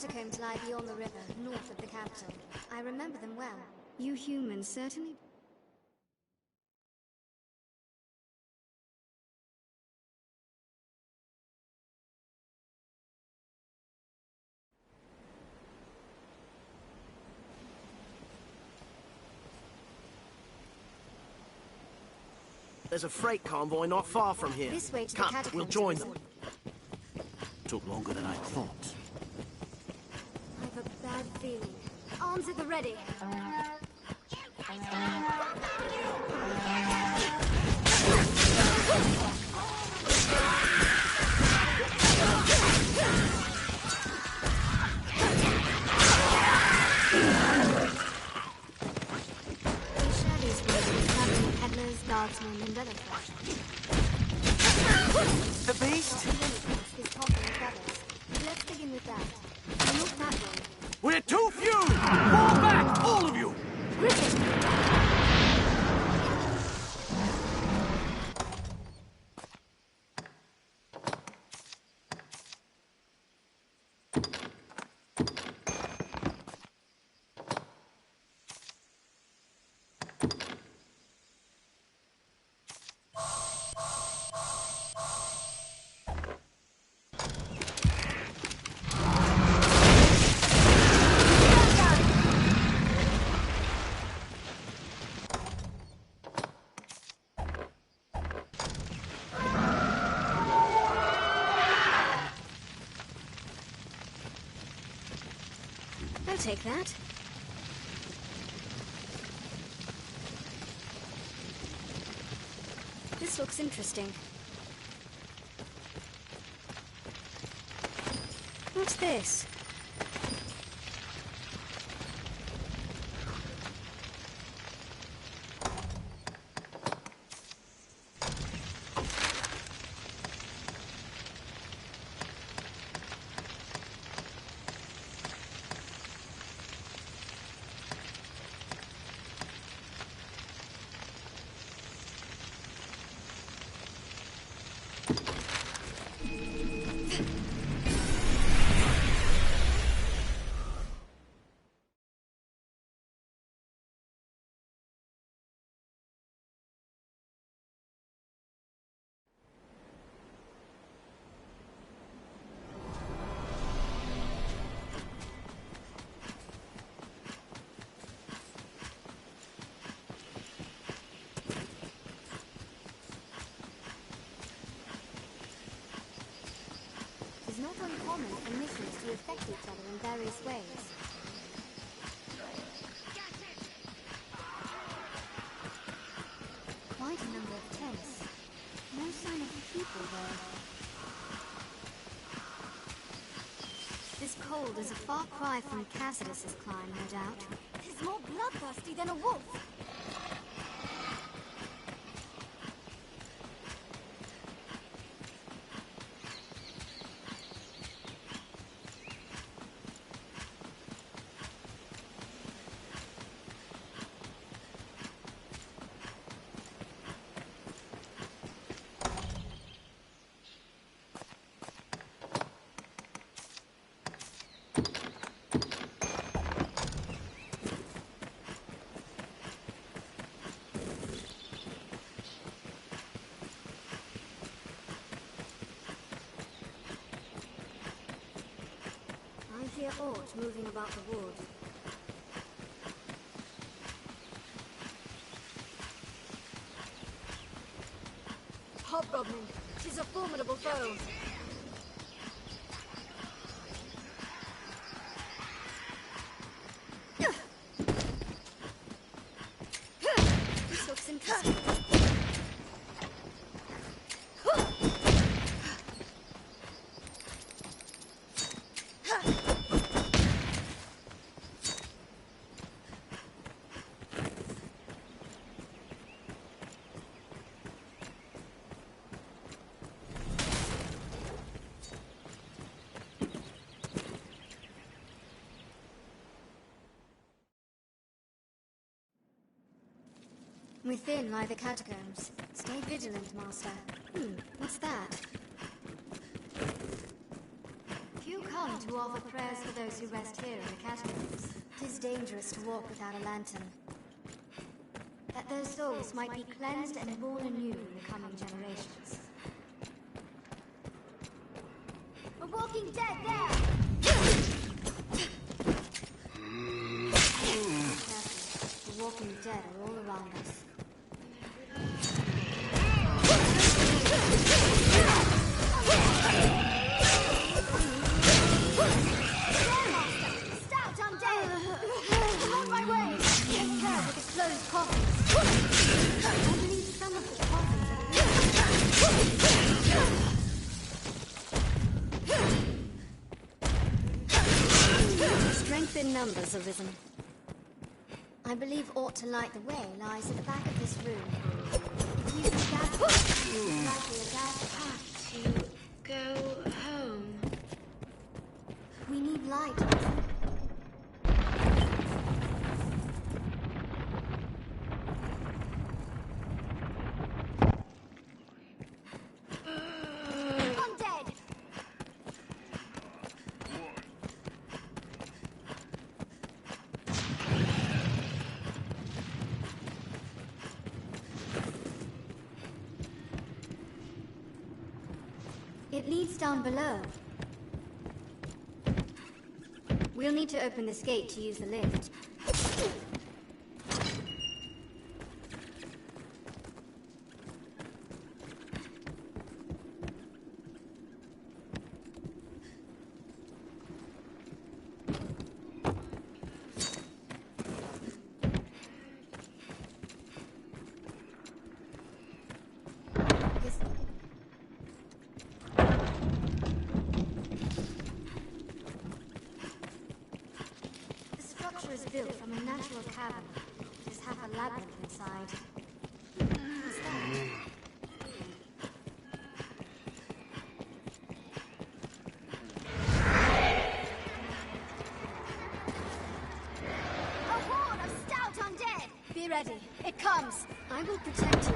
catacombs lie beyond the river, north of the capital. I remember them well. You humans certainly... There's a freight convoy not far from here. This way to the Come, catacombs. we'll join them. Took longer than I thought. I've a bad feeling. Arms at the ready. Guardsmen and other folk. The beast? His coffin and feathers. Let's begin with that. Not that way. We're too few! Fall back, all of you! I'll take that. This looks interesting. What's this? It's not uncommon for missions to affect each other in various ways. Quite a number of tents. No sign of people though. This cold is a far cry from Cassidus's climb, no doubt. He's more bloodthirsty than a wolf. I hear Ort moving about the wood. Hobgoblin, she's a formidable foe. This looks interesting. Within lie the catacombs. Stay vigilant, Master. What's that? Few come to offer prayers for those who rest here in the catacombs. It is dangerous to walk without a lantern. That their souls might be cleansed and born anew in the coming generations. A walking dead there! Careful. The walking dead are all around us. Strength in numbers arisen. I believe ought to light the way lies at the back of this room. If you can gather, it's likely a direct path to Go home. We need light. It leads down below. We'll need to open this gate to use the lift. Is built from a natural cavern. It has half a labyrinth inside. What's that? A horde of stout undead! Be ready. It comes. I will protect you.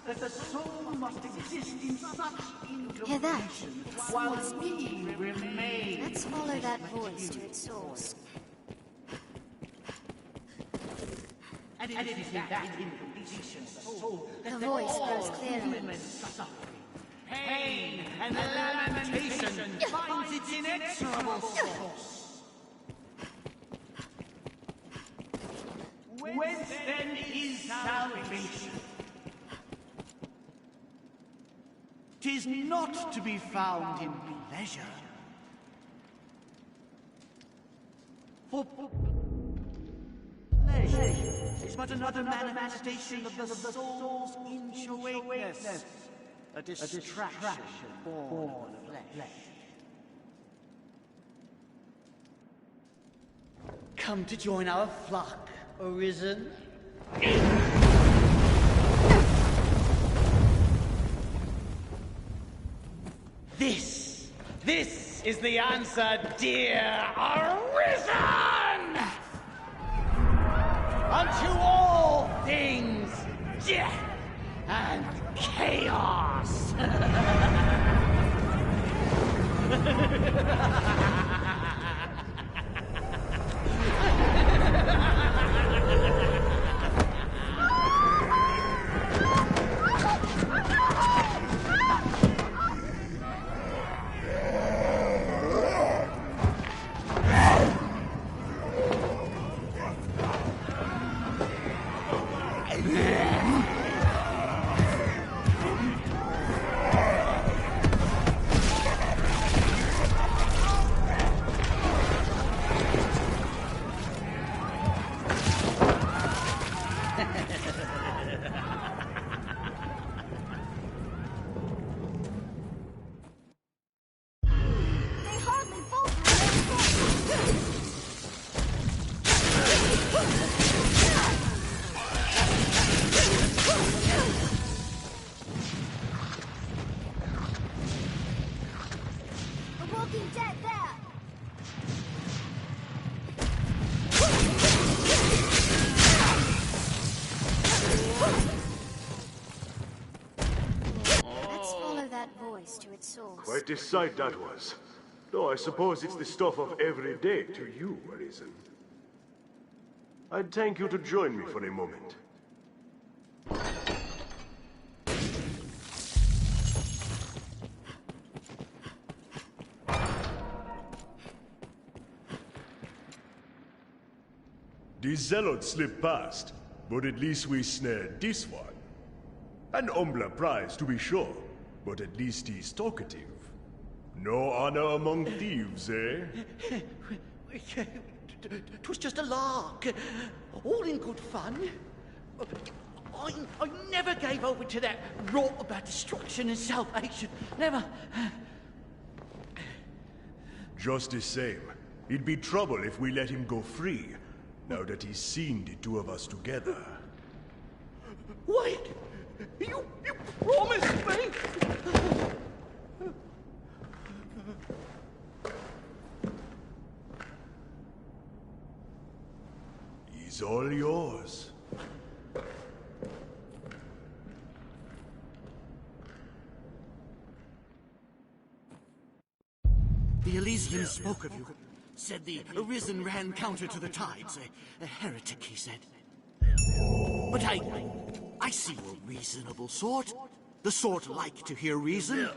That the soul must exist in such Hear that? while we remain. Let's follow that voice to its source. And it is that incompletion of the soul The that voice all grows clearer. human suffering, pain, and lamentation finds its inexorable source. Whence then is salvation? 'Tis not to be found in pleasure. For pleasure is but another manifestation of the soul's inchoateness, a distraction born of flesh. Come to join our flock, Arisen. This is the answer, dear Arisen! Unto all things, death and chaos! voice to its source. Quite a sight that was. Though I suppose it's the stuff of every day to you, Arisen. I'd thank you to join me for a moment. The Zealot slipped past, but at least we snared this one. An humbler prize, to be sure, but at least he's talkative. No honor among thieves, eh? 'Twas just a lark. All in good fun. I never gave over to that rot about destruction and salvation. Never. Just the same, it'd be trouble if we let him go free, now that he's seen the two of us together. Wait! You promised me! He's all yours. The Elysians spoke of you. Said the Arisen ran counter to the tides. A heretic, he said. But I see you're a reasonable sort. The sort like to hear reason.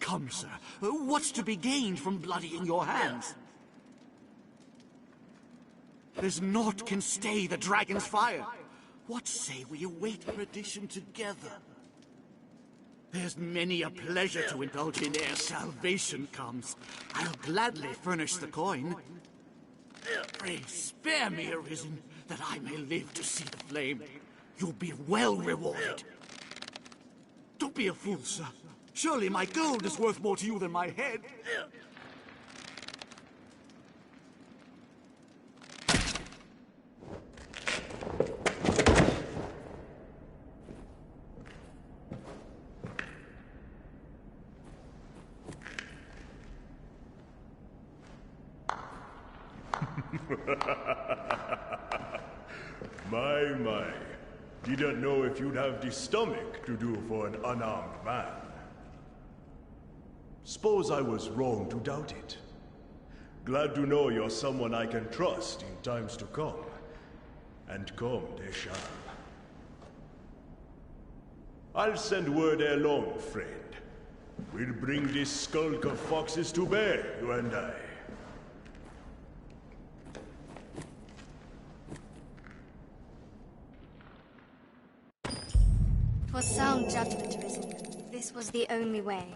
Come, sir. What's to be gained from bloodying your hands? There's naught can stay the dragon's fire. What say we await perdition together? There's many a pleasure to indulge in ere salvation comes. I'll gladly furnish the coin. Pray spare me, Arisen, that I may live to see the flame. You'll be well rewarded. Don't be a fool, sir. Surely my gold is worth more to you than my head. My. Didn't know if you'd have the stomach to do for an unarmed man. Suppose I was wrong to doubt it. Glad to know you're someone I can trust in times to come. And come they shall. I'll send word ere long, friend. We'll bring this skulk of foxes to bear, you and I. 'Twas sound judgment, Arisen. This was the only way.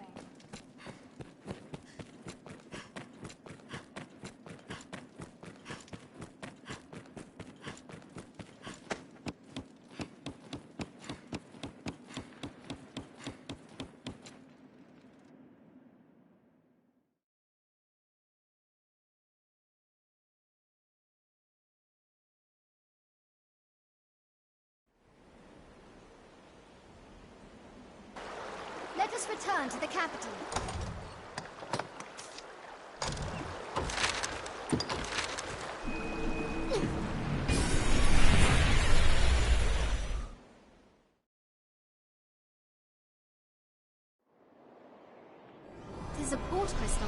Let us return to the capital. It is a port crystal.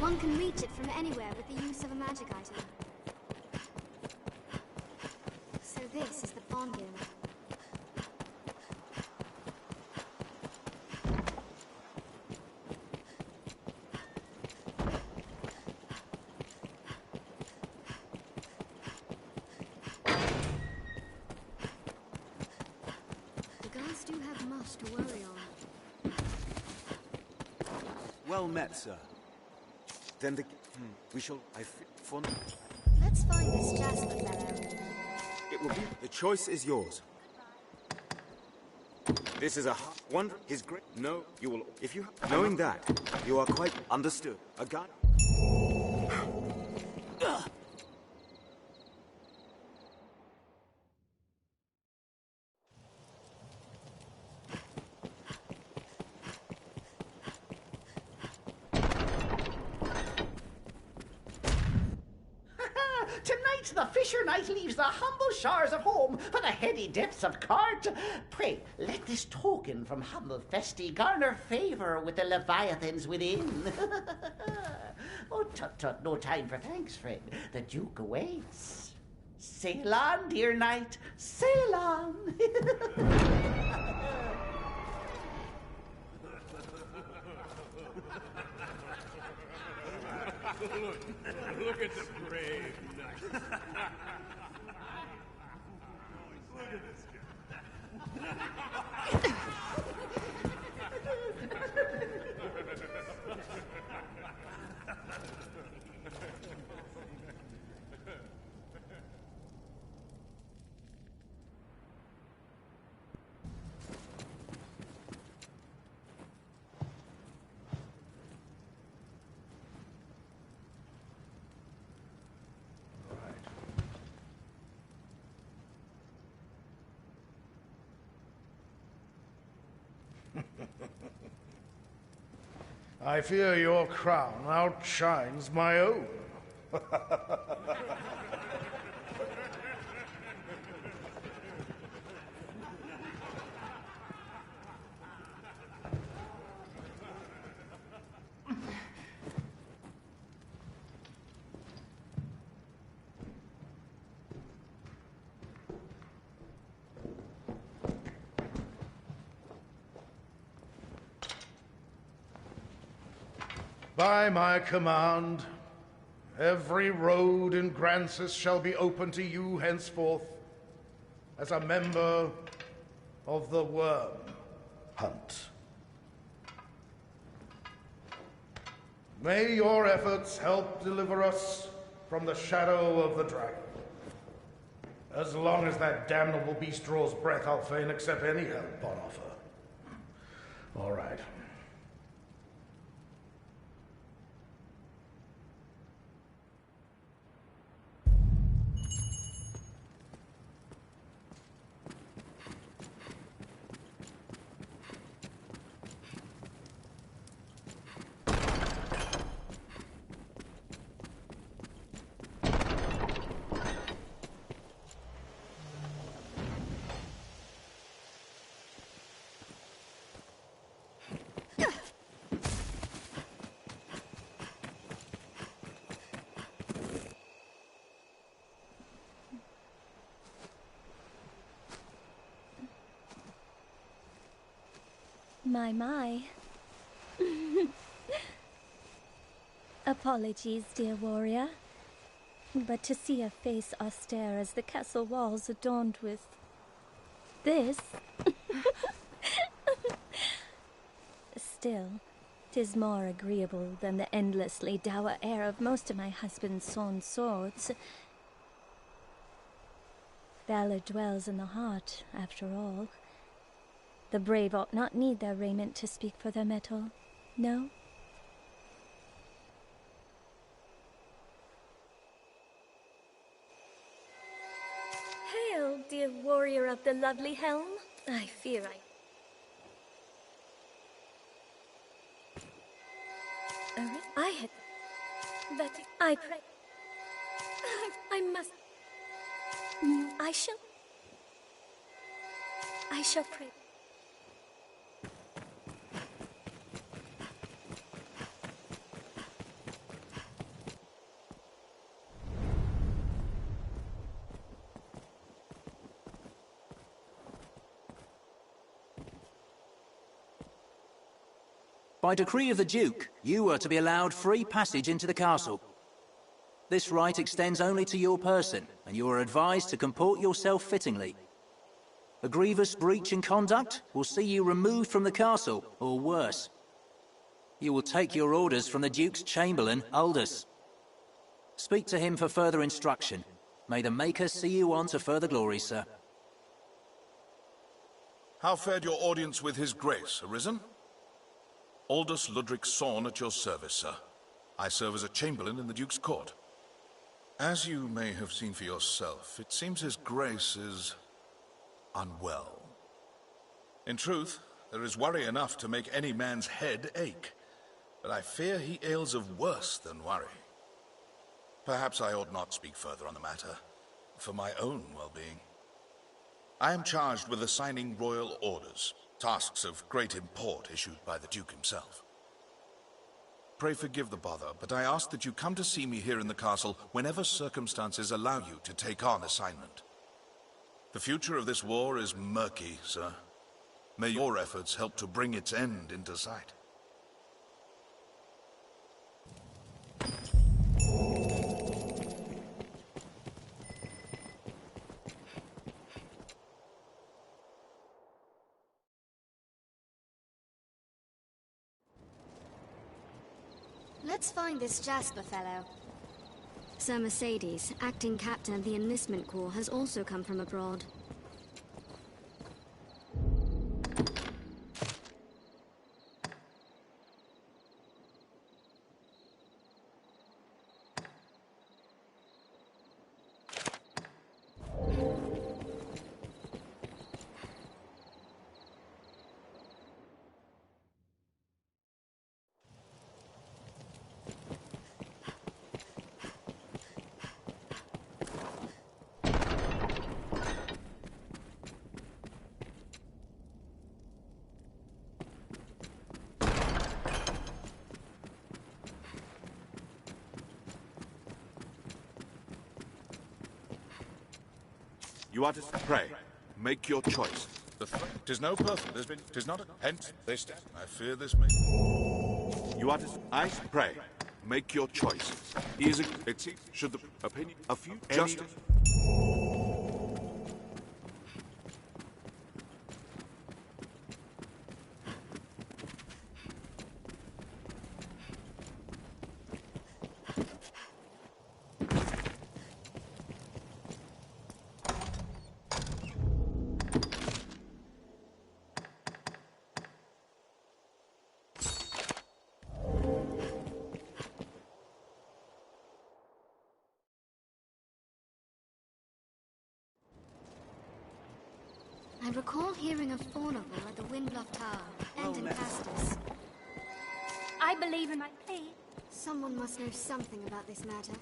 One can reach it from anywhere with the use of a magic item. So this is the pond room. Do have much to worry on. Well met, sir. Then we shall. Let's find this Jasper fellow. It will be. The choice is yours. This is a one. His great. No, you will. If you knowing that, you are quite understood. A gun. Tonight Tonight the fisher knight leaves the humble shores of home for the heady depths of court. Pray, let this token from humble Festi garner favour with the leviathans within. Oh, tut, no time for thanks, friend. The Duke awaits. Sail on, dear knight, sail on. Look at the brave knight. Look at this guy. I fear your crown outshines my own. By my command, every road in Grancis shall be open to you henceforth as a member of the Worm Hunt. May your efforts help deliver us from the shadow of the dragon. As long as that damnable beast draws breath, I'll fain accept any help on offer. All right. My. Apologies, dear warrior, but to see a face austere as the castle walls adorned with this... Still, 'tis more agreeable than the endlessly dour air of most of my husband's sawn swords. Valor dwells in the heart, after all. The brave ought not need their raiment to speak for their mettle, no? Hail, dear warrior of the lovely helm. I fear I had... But I pray... I must... I shall pray. By decree of the Duke, you are to be allowed free passage into the castle. This right extends only to your person, and you are advised to comport yourself fittingly. A grievous breach in conduct will see you removed from the castle, or worse. You will take your orders from the Duke's Chamberlain, Aldous. Speak to him for further instruction. May the Maker see you on to further glory, sir. How fared your audience with His Grace, Arisen? Aldous Ludric Sorn at your service, sir. I serve as a Chamberlain in the Duke's court. As you may have seen for yourself, it seems His Grace is... unwell. In truth, there is worry enough to make any man's head ache, but I fear he ails of worse than worry. Perhaps I ought not speak further on the matter, for my own well-being. I am charged with assigning royal orders, tasks of great import issued by the Duke himself. Pray forgive the bother, but I ask that you come to see me here in the castle whenever circumstances allow you to take on assignment. The future of this war is murky, sir. May your efforts help to bring its end into sight. Let's find this Jasper fellow. Sir Mercedes, acting captain of the enlistment corps, has also come from abroad. You are to pray. Make your choice. Tis no person. Tis not a hence. They stand. I fear this may. You are to. I pray. Make your choice. He is a. It seems. Should the opinion. A few. Justice. I recall hearing of Faunaville at the Windbluff Tower, and in Castus. I believe in my plea. Someone must know something about this matter.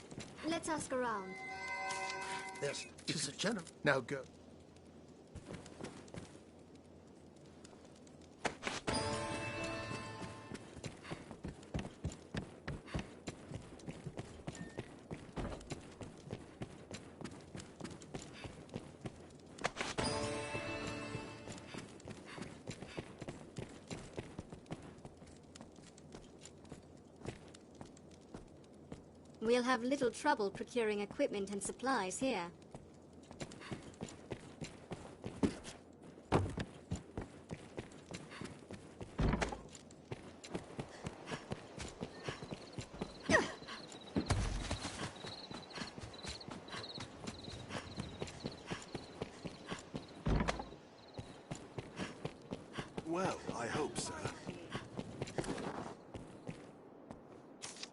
Let's ask around. Yes, tis a gentleman. Now go. We'll have little trouble procuring equipment and supplies here. Well, I hope, sir.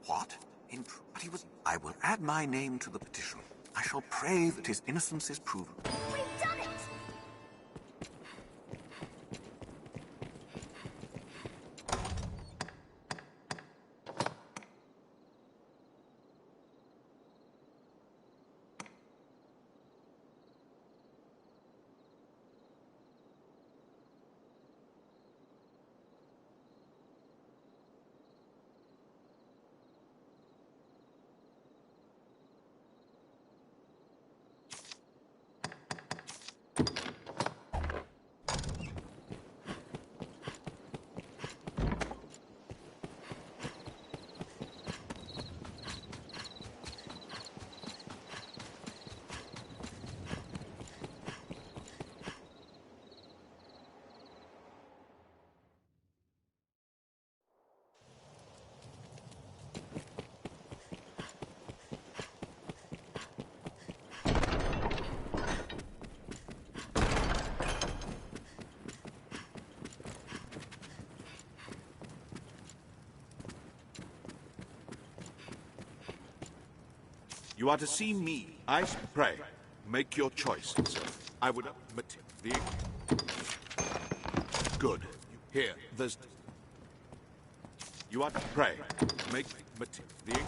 What? But he was... I will add my name to the petition. I shall pray that his innocence is proven. We've done it! You are to see me. I pray. Make your choice, sir. I would admit the... Good. Here, there's... You are to pray. Make the...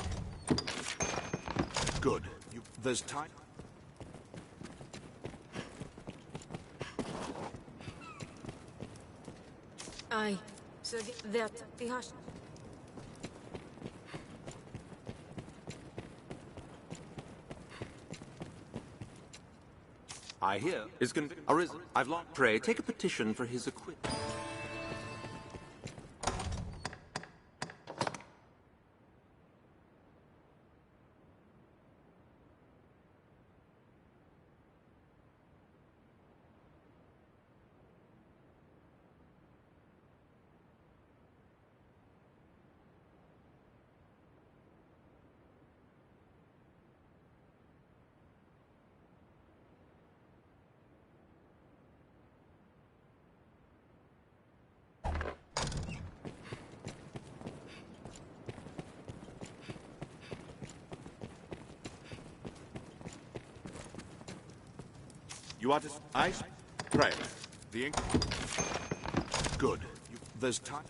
Good. There's time. Aye. So that the hush. I hear is arisen. I've long pray take a petition for his acquittal. You are to... I pray. The ink... Good. There's time...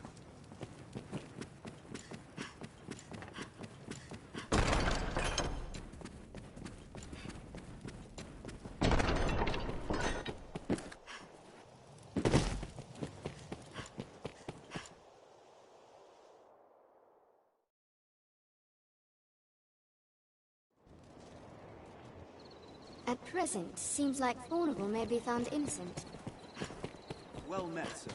At present, seems like Thornable may be found innocent. Well met, sir.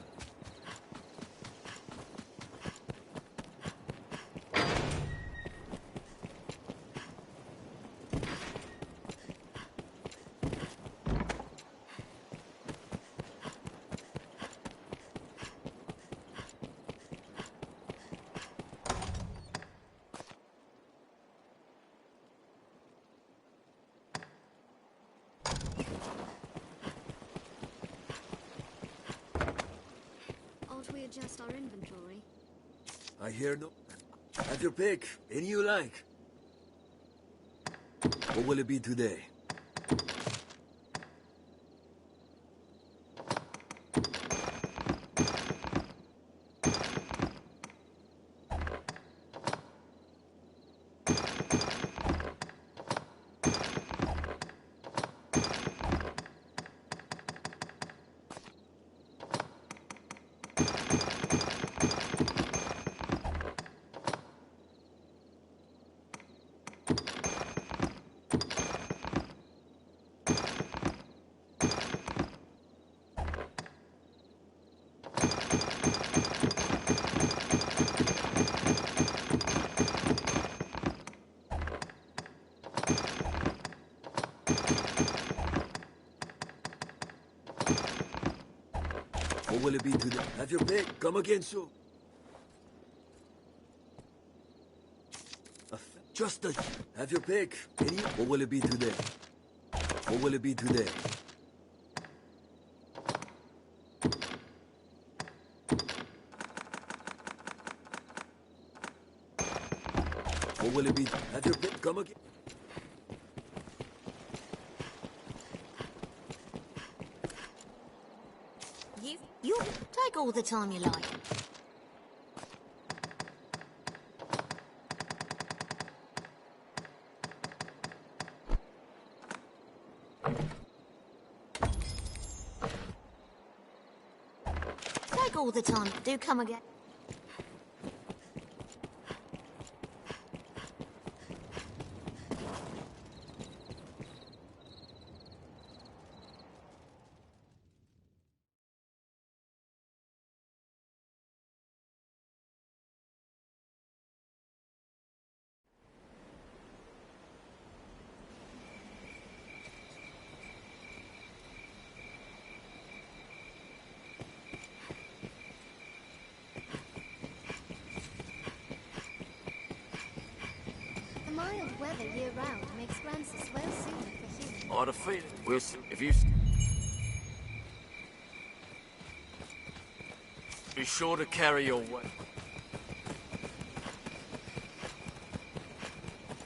Ought we adjust our inventory? I hear no... Have your pick. Any you like. What will it be today? What will it be today? Have your pick. Come again soon. Just a... Have your pick. Any... What will it be today? What will it be today? What will it be? Have your pick. Come again. You take all the time you like. Take all the time. Do come again. Mild weather year-round makes Francis well suited for humans. Ought to feed it. We'll see. If you... Be sure to carry your weight.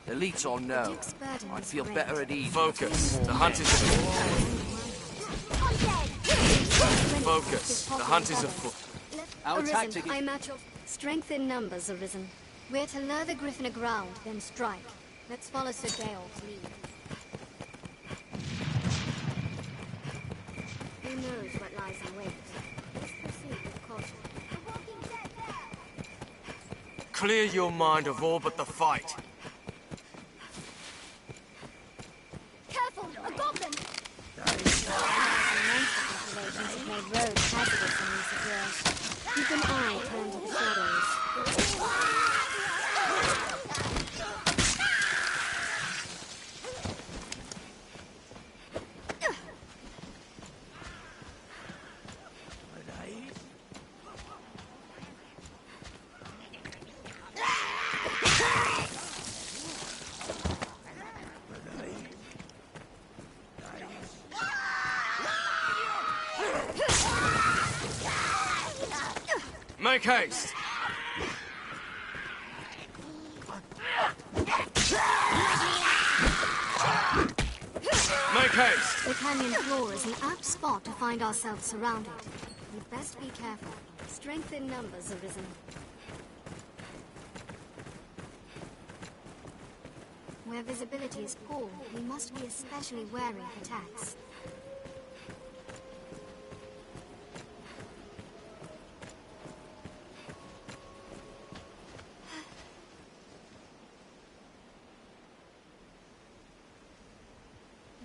Elites or no, I feel better at ease. Focus. The hunt is afoot. Focus. The hunt is afoot. Our tactic is... I match your strength in numbers, Arisen. We're to lure the Griffin aground, then strike. Let's follow Sir Georg's lead. Who knows what lies in wait? Let's proceed with caution. Clear your mind of all but the fight. Careful! A goblin! Manipulations have made roads hazardous in recent years. Keep an eye turned to the shadows. Make haste! Make haste! The canyon floor is an apt spot to find ourselves surrounded. We'd best be careful. Strength in numbers arisen. Where visibility is poor, we must be especially wary of attacks.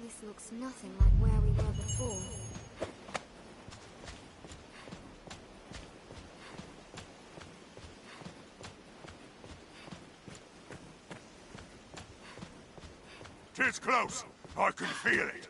This looks nothing like where we were before. Tis close. I can feel it.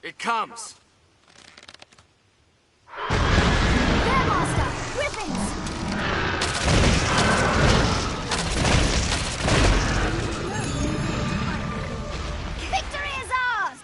It comes! Bearmaster! Griffins! Victory is ours!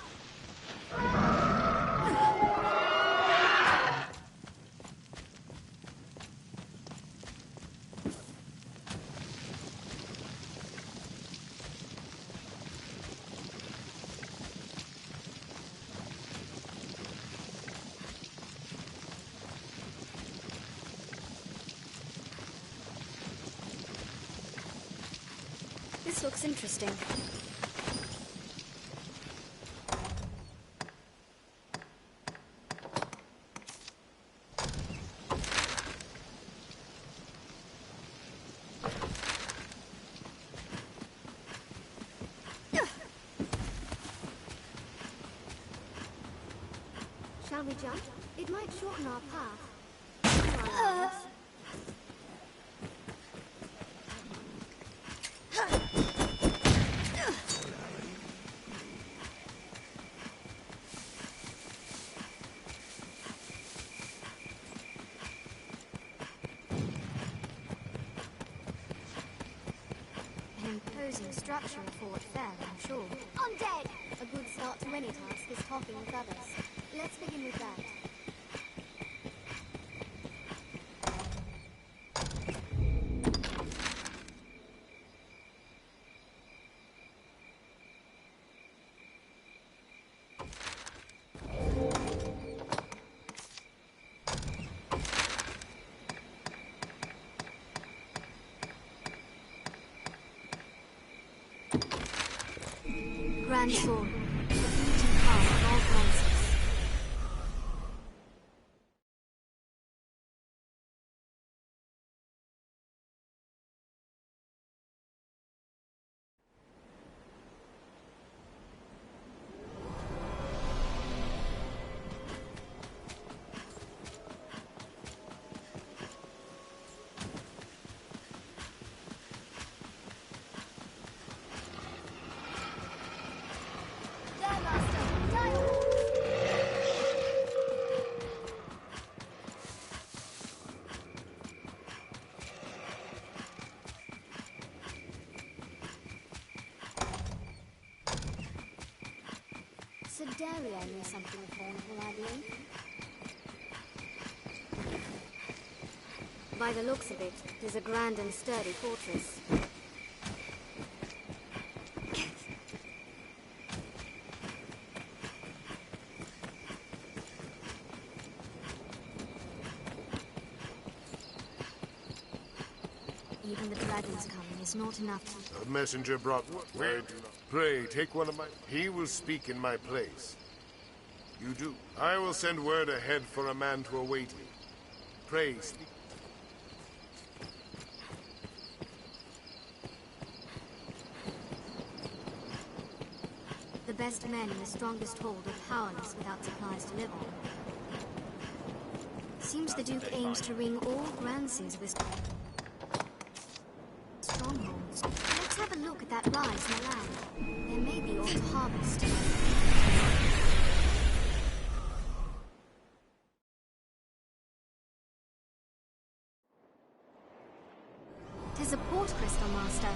This looks interesting. Shall we jump? It might shorten our path. An imposing structure of Fort Fair, I'm sure. On deck! A good start to any task is talking with others. Let's begin with that. Grand Sword, the beaten path of all places. Daria knew something of Hornhill, I believe. By the looks of it, it is a grand and sturdy fortress. Even the dragon's coming is not enough to... A messenger brought... Wait. Pray, take one of my... He will speak in my place. You do. I will send word ahead for a man to await me. Pray, speak. The best men in the strongest hold are powerless without supplies to live on. Seems the Duke aims to wring all Grancy's wisdom. Strongholds. Let's have a look at that rise in the land. There may be all to harvest. Tis a port crystal, Master.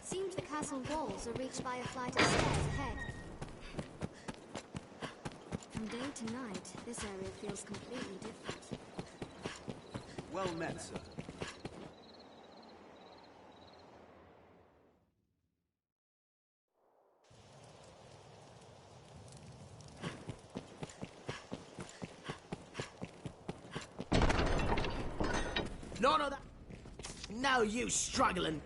Seems the castle walls are reached by a flight of stairs ahead. From day to night, this area feels completely different. Well met, sir. No, that... Now you struggling.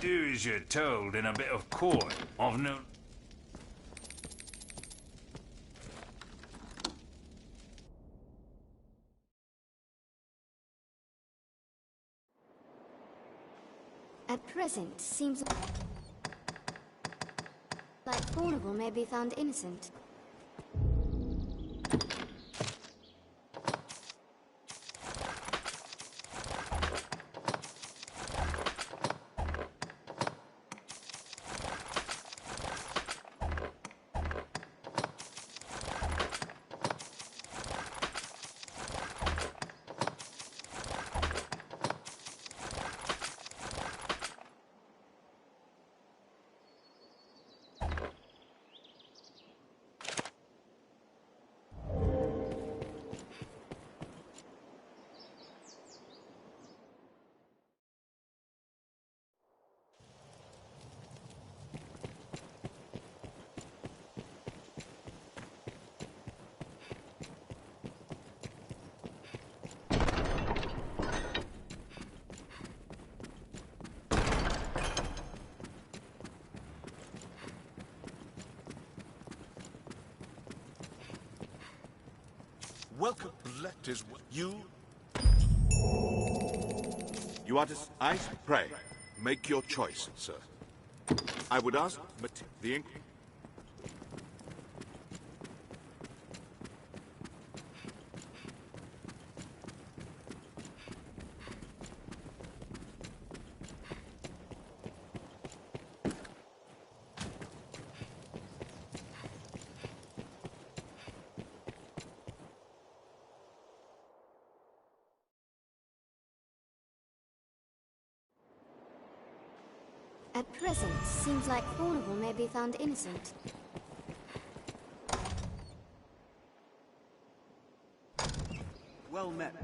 Do as you're told in a bit of court. I've no... At present, seems like Thornable may be found innocent. Welcome. Let is you. You are I pray. Make your choice, sir. I would ask the ink. At present, seems like Thornable may be found innocent. Well met.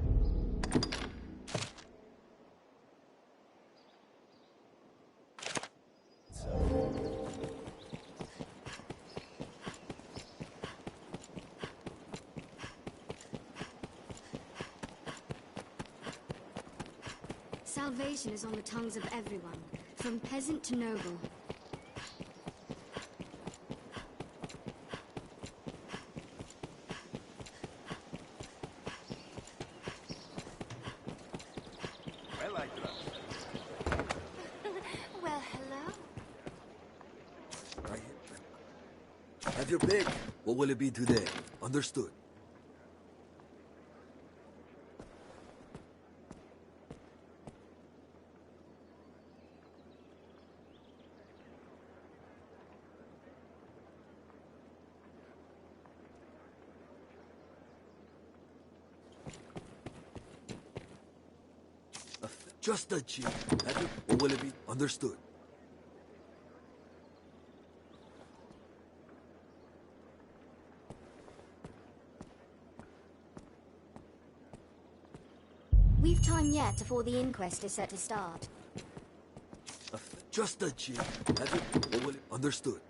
Salvation is on the tongues of everyone, from peasant to noble. Well, I trust. Well, hello? Have your pick. What will it be today? Understood. Just a cheat. Have you? What will it be? Understood. We've time yet before the inquest is set to start. Just a cheat. Have you? What will it? Understood.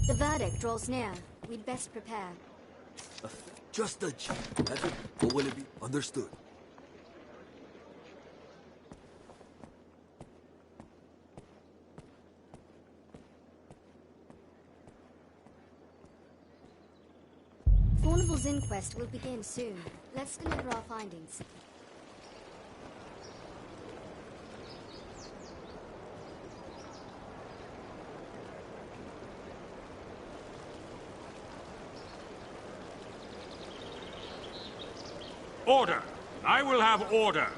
The verdict draws near. We'd best prepare. Just a cheat. Have you? What will it be? Understood. Faunable's inquest will begin soon. Let's deliver our findings. Order! I will have order!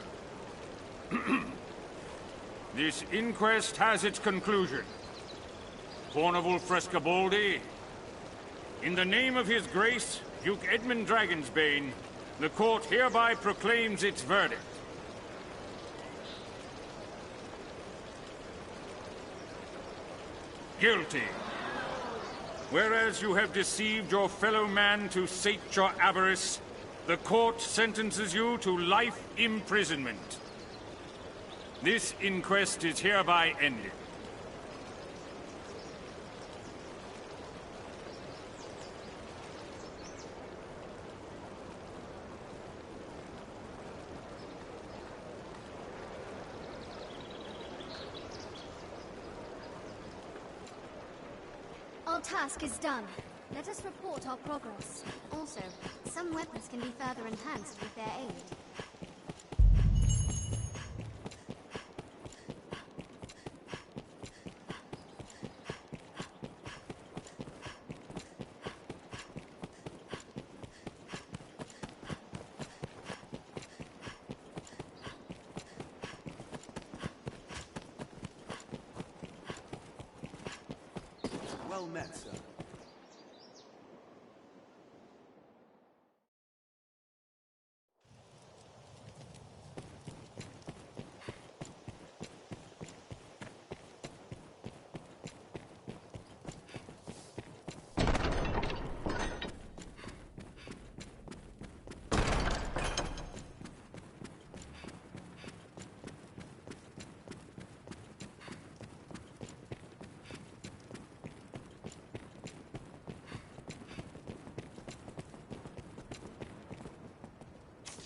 This inquest has its conclusion. Faunable Frescobaldi, in the name of His Grace, Duke Edmund Dragonsbane, the court hereby proclaims its verdict. Guilty. Whereas you have deceived your fellow man to sate your avarice, the court sentences you to life imprisonment. This inquest is hereby ended. Our task is done. Let us report our progress. Also, some weapons can be further enhanced with their aid. Well met, sir.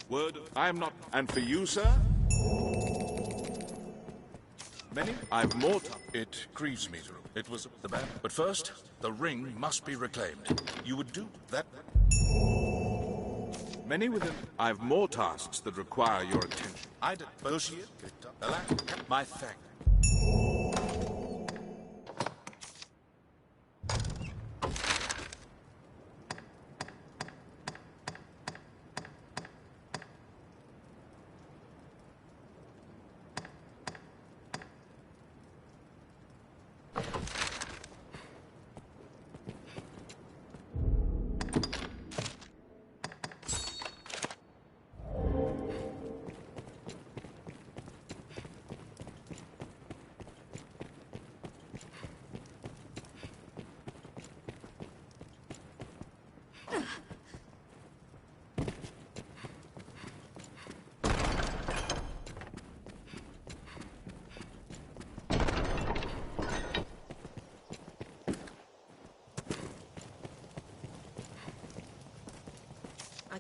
Word, I am not. And for you, sir? Many? I've more time. It grieves me to. It was the bad. But first, the ring must be reclaimed. You would do that? Many within. I've more tasks that require your attention. I did negotiate. Alas, my thanks.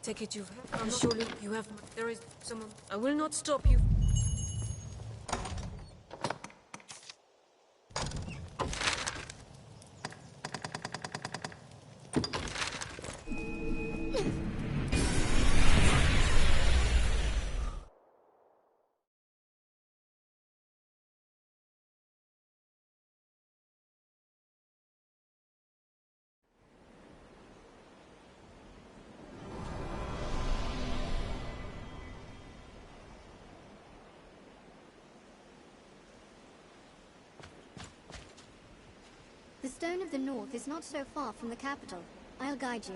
take it surely you have... There is someone... I will not stop you. The Stone of the North is not so far from the capital. I'll guide you.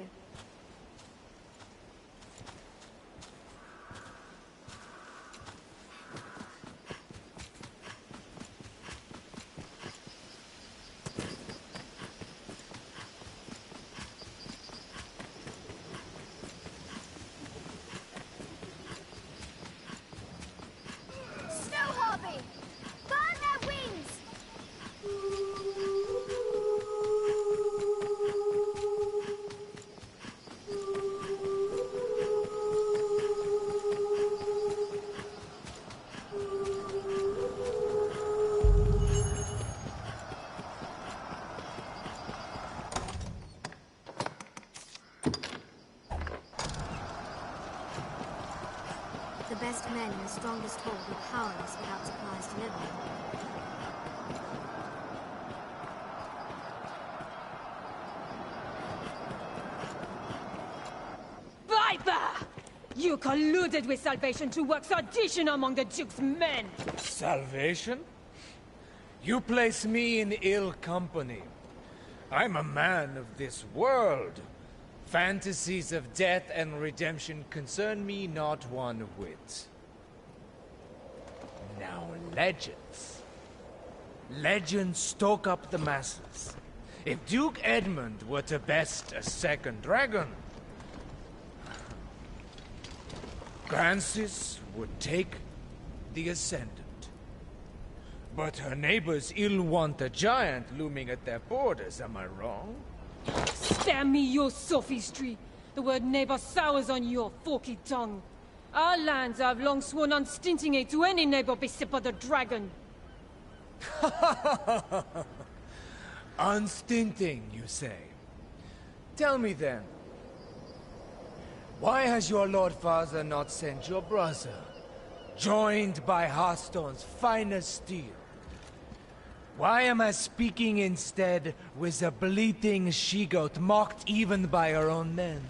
The best men in the strongest hold were powerless without supplies delivered. Viper! You colluded with Salvation to work sedition among the Duke's men! Salvation? You place me in ill company. I'm a man of this world. Fantasies of death and redemption concern me not one whit. Now legends. Legends stoke up the masses. If Duke Edmund were to best a second dragon, Francis would take the Ascendant. But her neighbors ill want a giant looming at their borders, am I wrong? Spare me your sophistry! The word neighbor sours on your forky tongue. Our lands have long sworn unstinting aid to any neighbor beset by the dragon. Unstinting, you say? Tell me then, why has your Lord Father not sent your brother, joined by Hearthstone's finest steel? Why am I speaking instead with a bleating she-goat mocked even by her own men?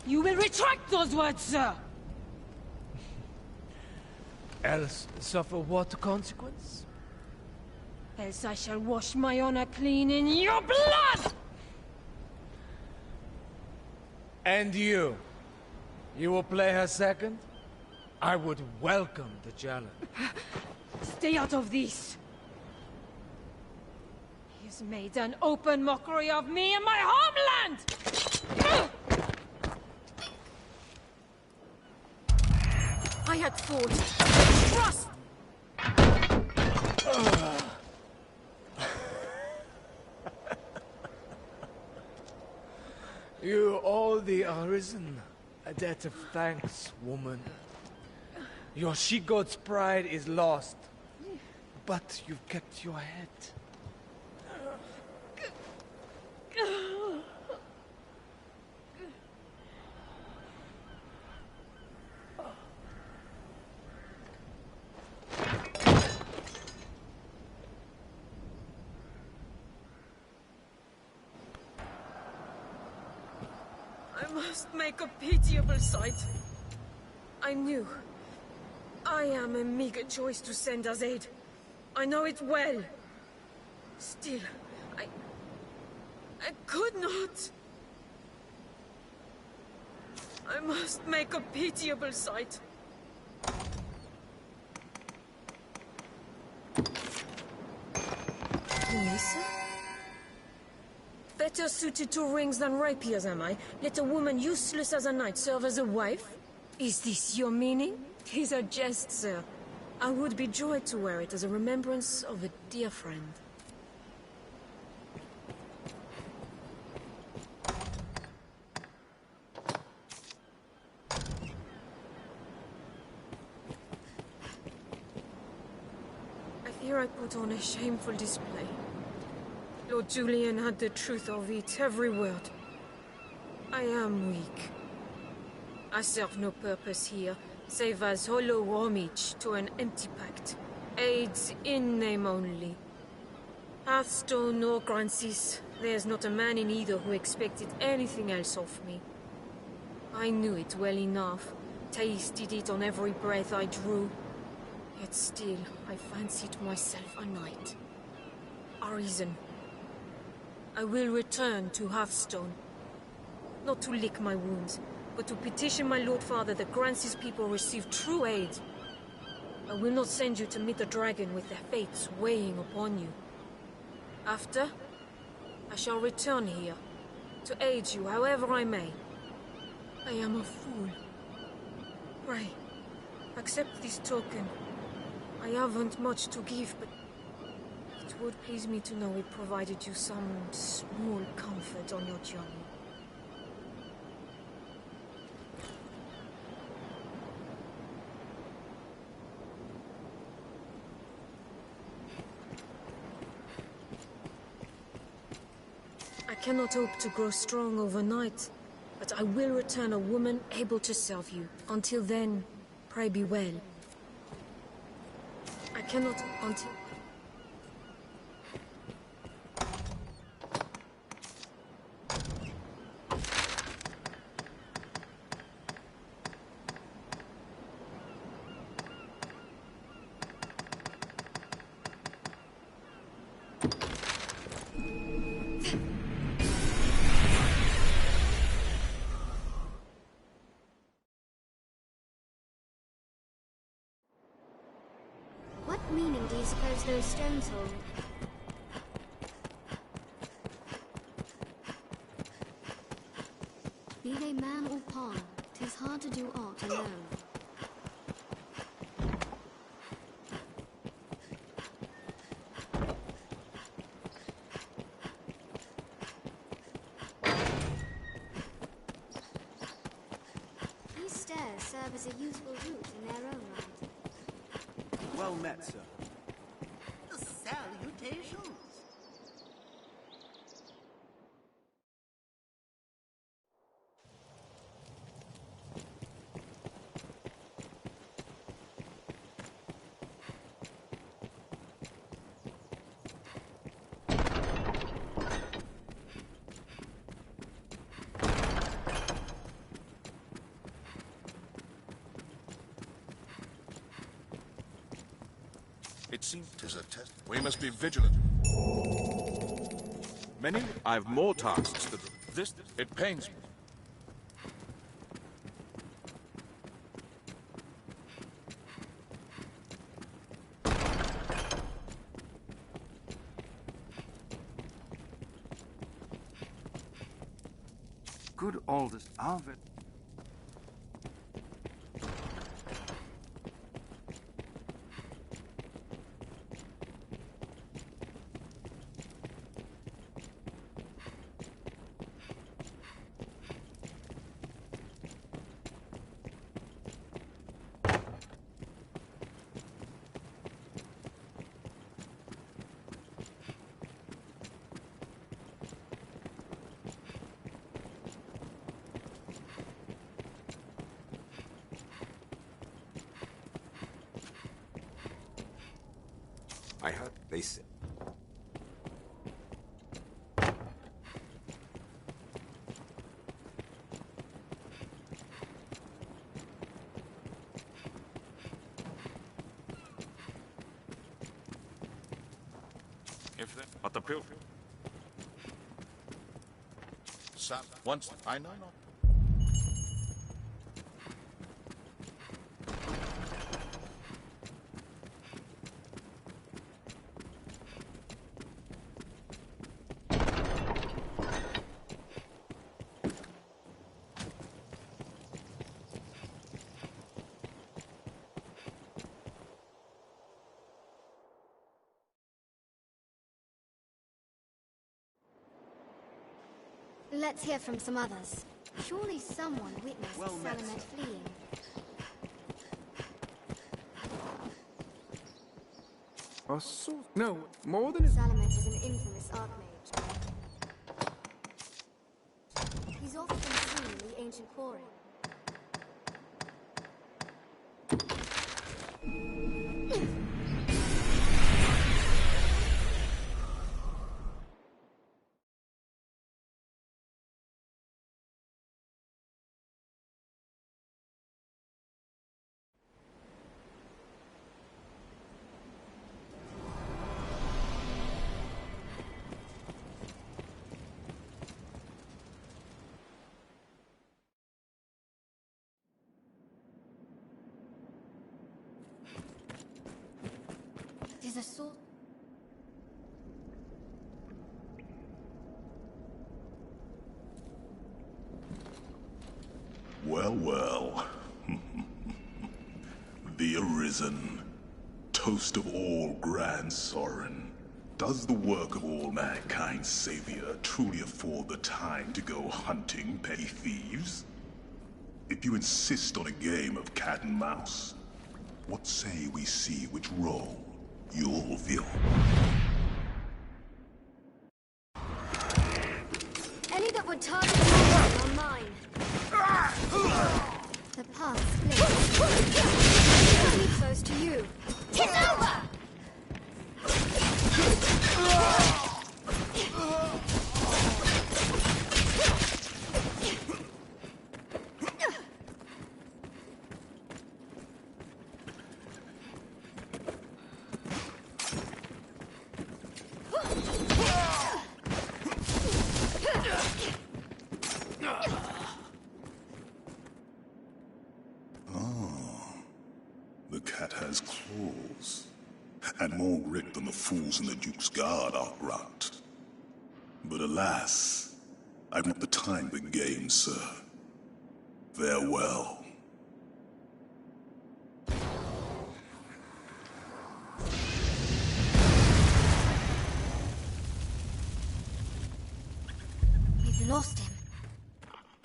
You will retract those words, sir! Else suffer what consequence? Else I shall wash my honor clean in your blood! And you? You will play her second? I would welcome the challenge. Stay out of this! He's made an open mockery of me and my homeland! I had thought. Trust! You owe the Arisen a debt of thanks, woman. Your she-goat's pride is lost, but you've kept your head. I must make a pitiable sight. I knew. I am a meager choice to send as aid. I know it well. Still, I could not. I must make a pitiable sight. Lisa? Better suited to rings than rapiers, am I? Let a woman useless as a knight serve as a wife? Is this your meaning? 'Tis a jest, sir. I would be joyed to wear it as a remembrance of a dear friend. Here I put on a shameful display. Lord Julian had the truth of it, every word. I am weak. I serve no purpose here, save as hollow homage to an empty pact. Aids in name only. Hearthstone or Grancis, there's not a man in either who expected anything else of me. I knew it well enough, tasted it on every breath I drew. Yet still, I fancied myself a knight. Arisen. I will return to Hearthstone. Not to lick my wounds, but to petition my Lord Father that Grancis people receive true aid. I will not send you to meet the dragon with their fates weighing upon you. After, I shall return here, to aid you however I may. I am a fool. Pray, accept this token. I haven't much to give, but it would please me to know it provided you some small comfort on your journey. I cannot hope to grow strong overnight, but I will return a woman able to serve you. Until then, pray be well. I cannot until... What meaning do you suppose those stones hold? Be they man or pawn, 'tis hard to do aught alone. These stairs serve as a useful route in their own right. Well met, sir. Salutations. It seems 'tis a test. We must be vigilant. Many? I've more tasks than this. It pains me. Good Aldous Alvin. I heard they said. If they, but the pilgrim. Sam, once I know not. Let's hear from some others. Surely someone witnessed Salamet fleeing. No, more than... Salamet is an infamous archmage. He's often seen in the ancient quarry. There's a sword. Well, well. The Arisen. Toast of all Grand Sorin. Does the work of all mankind's savior truly afford the time to go hunting petty thieves? If you insist on a game of cat and mouse, what say we see which role you'll fill? Any that would target me are mine. The path splits. Too close to you. It's over! The cat has claws, and more grit than the fools in the Duke's Guard, I'll grant. But alas, I've not the time for games, sir. Farewell. We've lost him.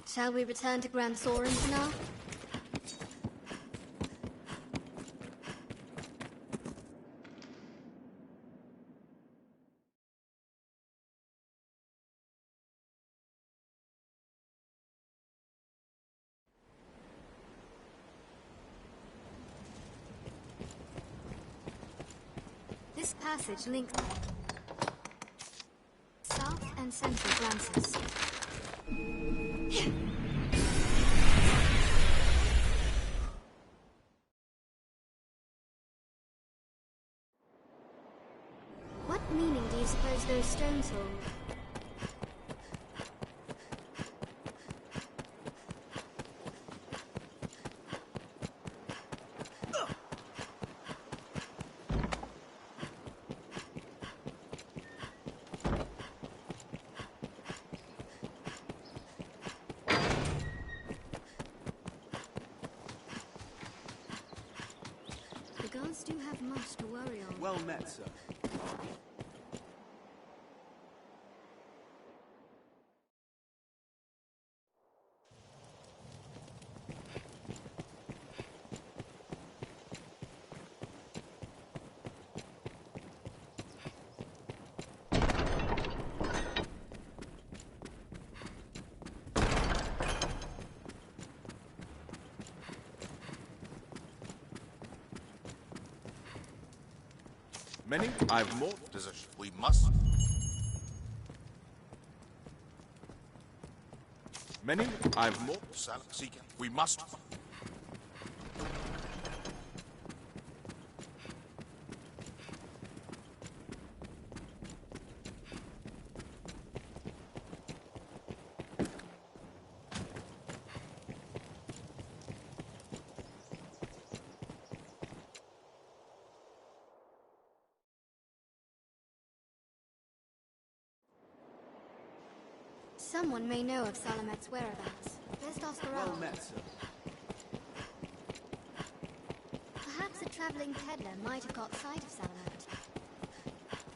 Shall we return to Grand Sorin for now? This passage links South and Central branches. What meaning do you suppose those stones hold? The guards do have much to worry on. Well met, sir. Many? I've more position. We must. Many? I've more. Seeking. We must. Someone may know of Salamet's whereabouts. Best ask around. Well met, sir. Perhaps a traveling peddler might have got sight of Salamet.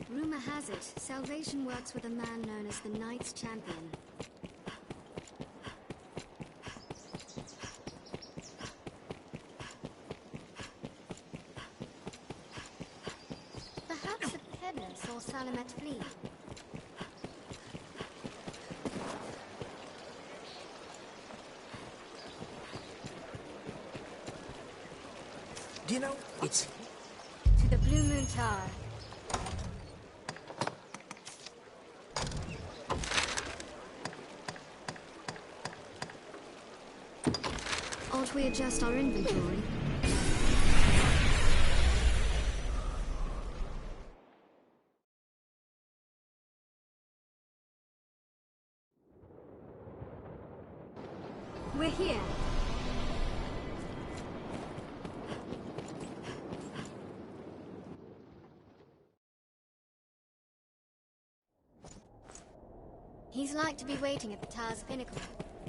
Rumor has it, Salvation works with a man known as the Knight's Champion. Salamet flee? Do you know, it's... To the Blue Moon Tower. Ought we adjust our inventory? We're here. He's like to be waiting at the tower's pinnacle.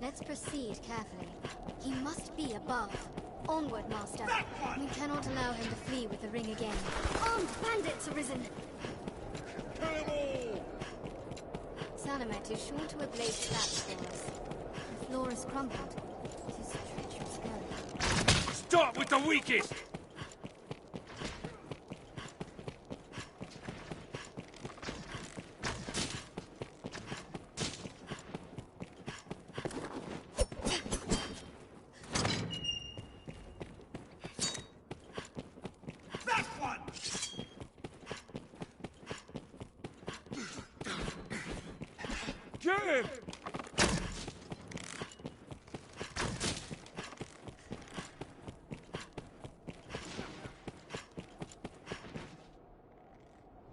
Let's proceed carefully. He must be above. Onward, Master. We cannot allow him to flee with the ring again. Armed bandits arisen! Salamet is sure to have laid traps for us. The floor is crumbled. It is a treacherous going. Start with the weakest!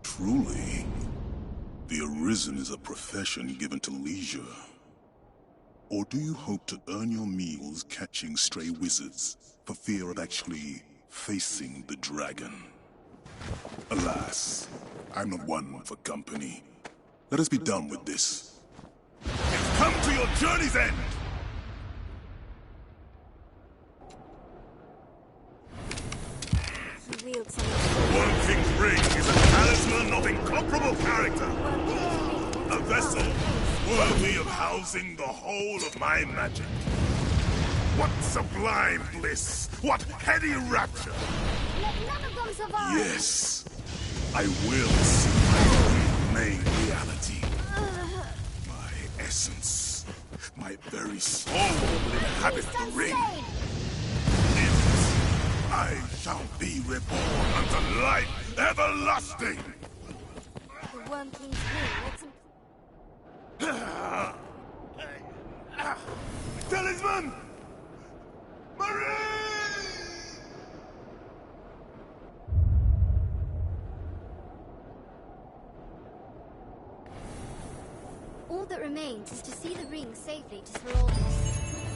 Truly, the Arisen is a profession given to leisure. Or do you hope to earn your meals catching stray wizards for fear of actually facing the dragon? Alas, I'm not one for company. Let us be done with this. It's come to your journey's end! He wields some... One King's ring is a talisman of incomparable character. A vessel worthy of housing the whole of my magic. What sublime bliss! What heady rapture! Let none of them survive! Yes, I will see my dream made reality. My essence, my very soul will inhabit the ring. I shall be reborn unto life everlasting! The Worm King's ring lets him... Talisman! Marie! All that remains is to see the ring safely to Sir Aldous.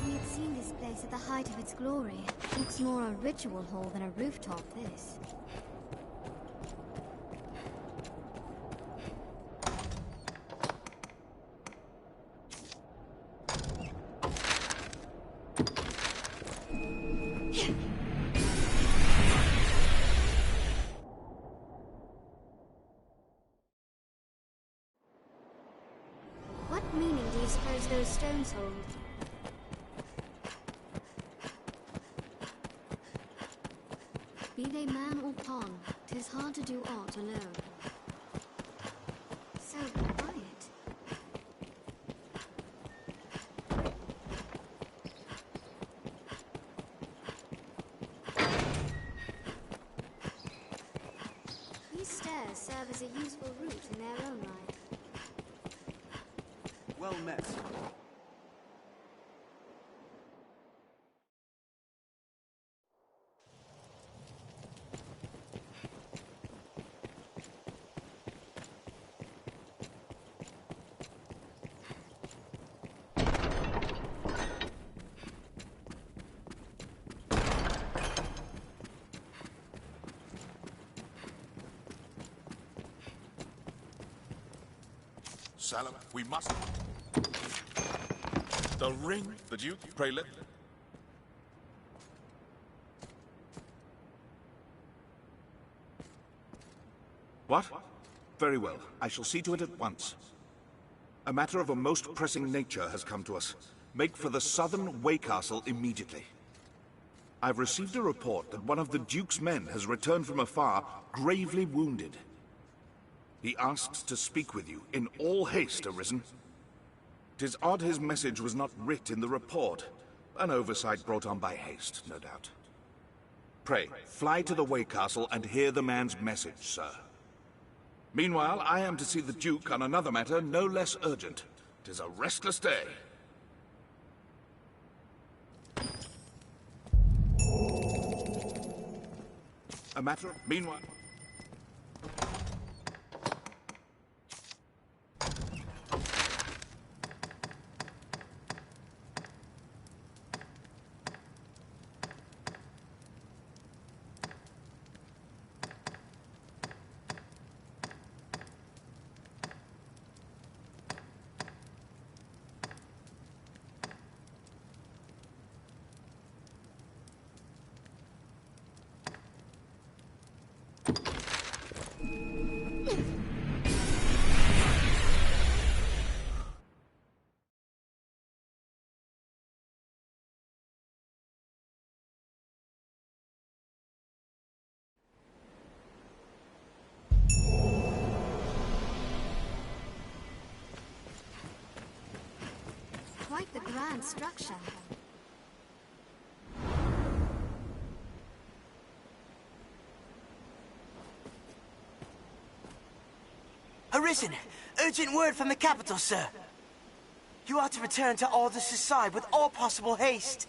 We had seen this place at the height of its glory. Looks more a ritual hall than a rooftop, this. What meaning do you suppose those stones hold? Be they man or pawn, 'tis hard to do aught alone. So quiet. These stairs serve as a useful route in their own right. Well met, sir. Salam, we must... The ring, the Duke, pray let... What? Very well. I shall see to it at once. A matter of a most pressing nature has come to us. Make for the southern Way Castle immediately. I've received a report that one of the Duke's men has returned from afar, gravely wounded. He asks to speak with you, in all haste, Arisen. 'Tis odd his message was not writ in the report. An oversight brought on by haste, no doubt. Pray, fly to the Way Castle and hear the man's message, sir. Meanwhile, I am to see the Duke on another matter no less urgent. 'Tis a restless day. A matter of... Meanwhile... Quite the grand structure. Arisen! Urgent word from the capital, sir! You are to return to Aldous' side with all possible haste.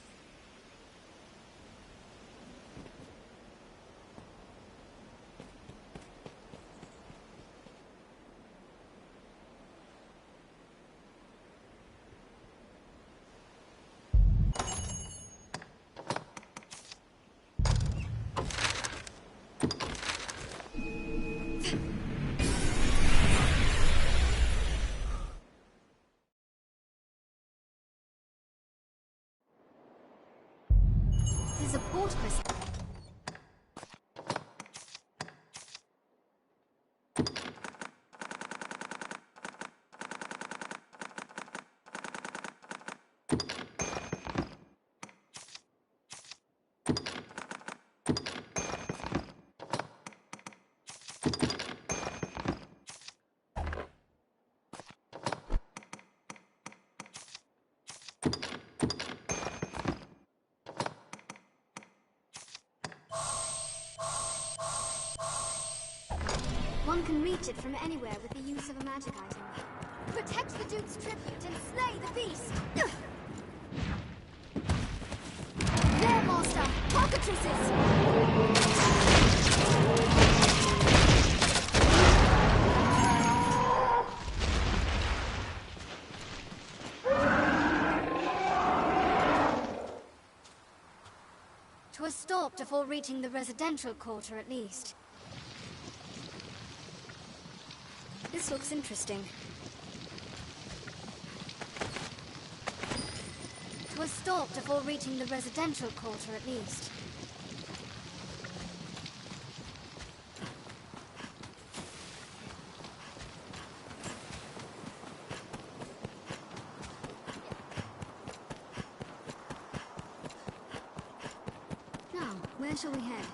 There's a port crystal. One can reach it from anywhere with the use of a magic item. Protect the Duke's tribute and slay the beast! There, Master! Cockatrices! "'Twas stopped before reaching the residential quarter, at least. This looks interesting. "'Twas stopped before reaching the residential quarter, at least. Now, where shall we head?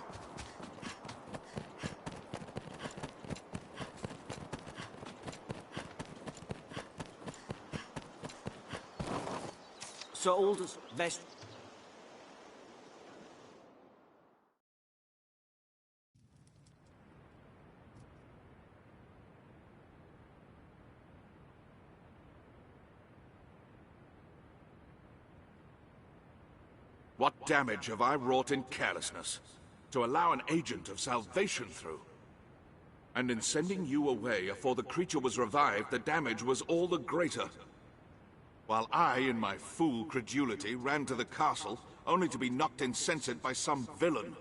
Sir Aldous Vest... What damage have I wrought in carelessness to allow an agent of salvation through? And in sending you away afore the creature was revived, the damage was all the greater. While I, in my fool credulity, ran to the castle, only to be knocked insensate by some villain.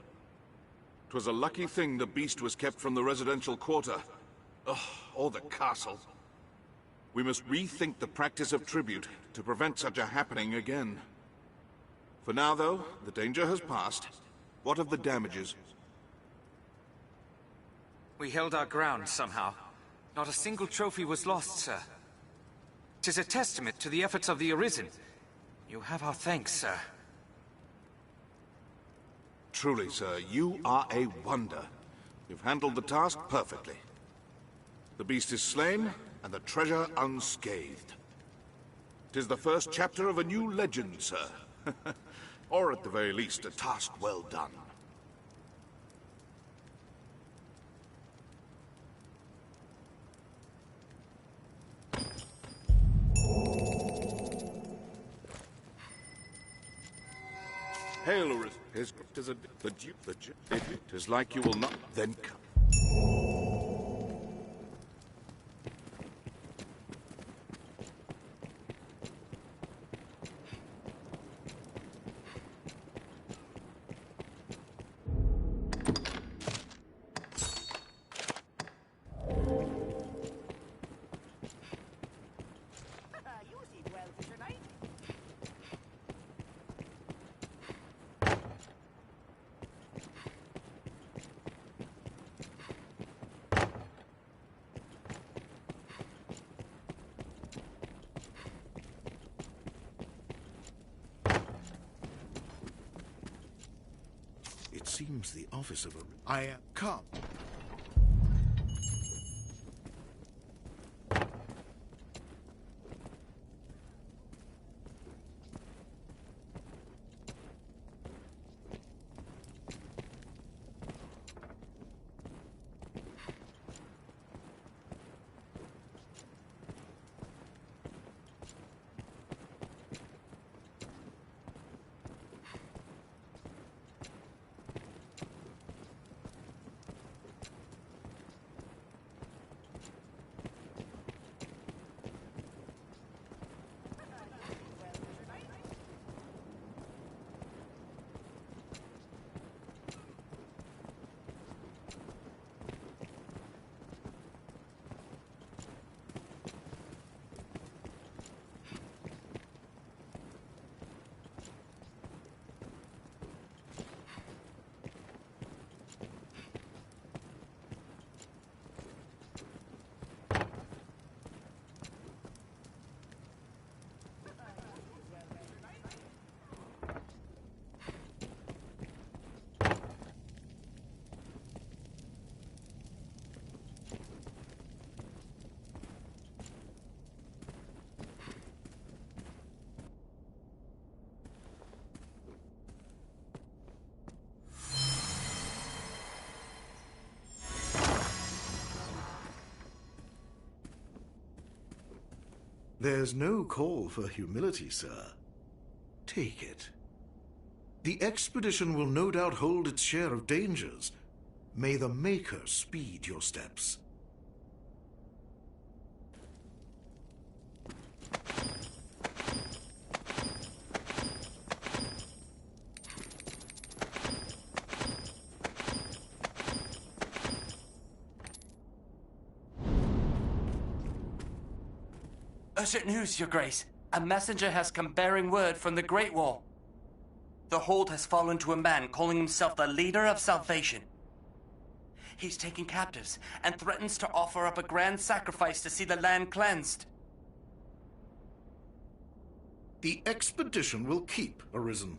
'Twas a lucky thing the beast was kept from the residential quarter. Ugh, or the castle. We must rethink the practice of tribute to prevent such a happening again. For now, though, the danger has passed. What of the damages? We held our ground somehow. Not a single trophy was lost, sir. 'Tis a testament to the efforts of the Arisen. You have our thanks, sir. Truly, sir, you are a wonder. You've handled the task perfectly. The beast is slain, and the treasure unscathed. 'Tis the first chapter of a new legend, sir. Or at the very least, a task well done. Hail, Arisen. Tis like you will not then come. It seems the office of a... I am come. There's no call for humility, sir. Take it. The expedition will no doubt hold its share of dangers. May the Maker speed your steps. Urgent news, Your Grace. A messenger has come bearing word from the Great Wall. The hold has fallen to a man calling himself the Leader of Salvation. He's taking captives and threatens to offer up a grand sacrifice to see the land cleansed. The expedition will keep, Arisen.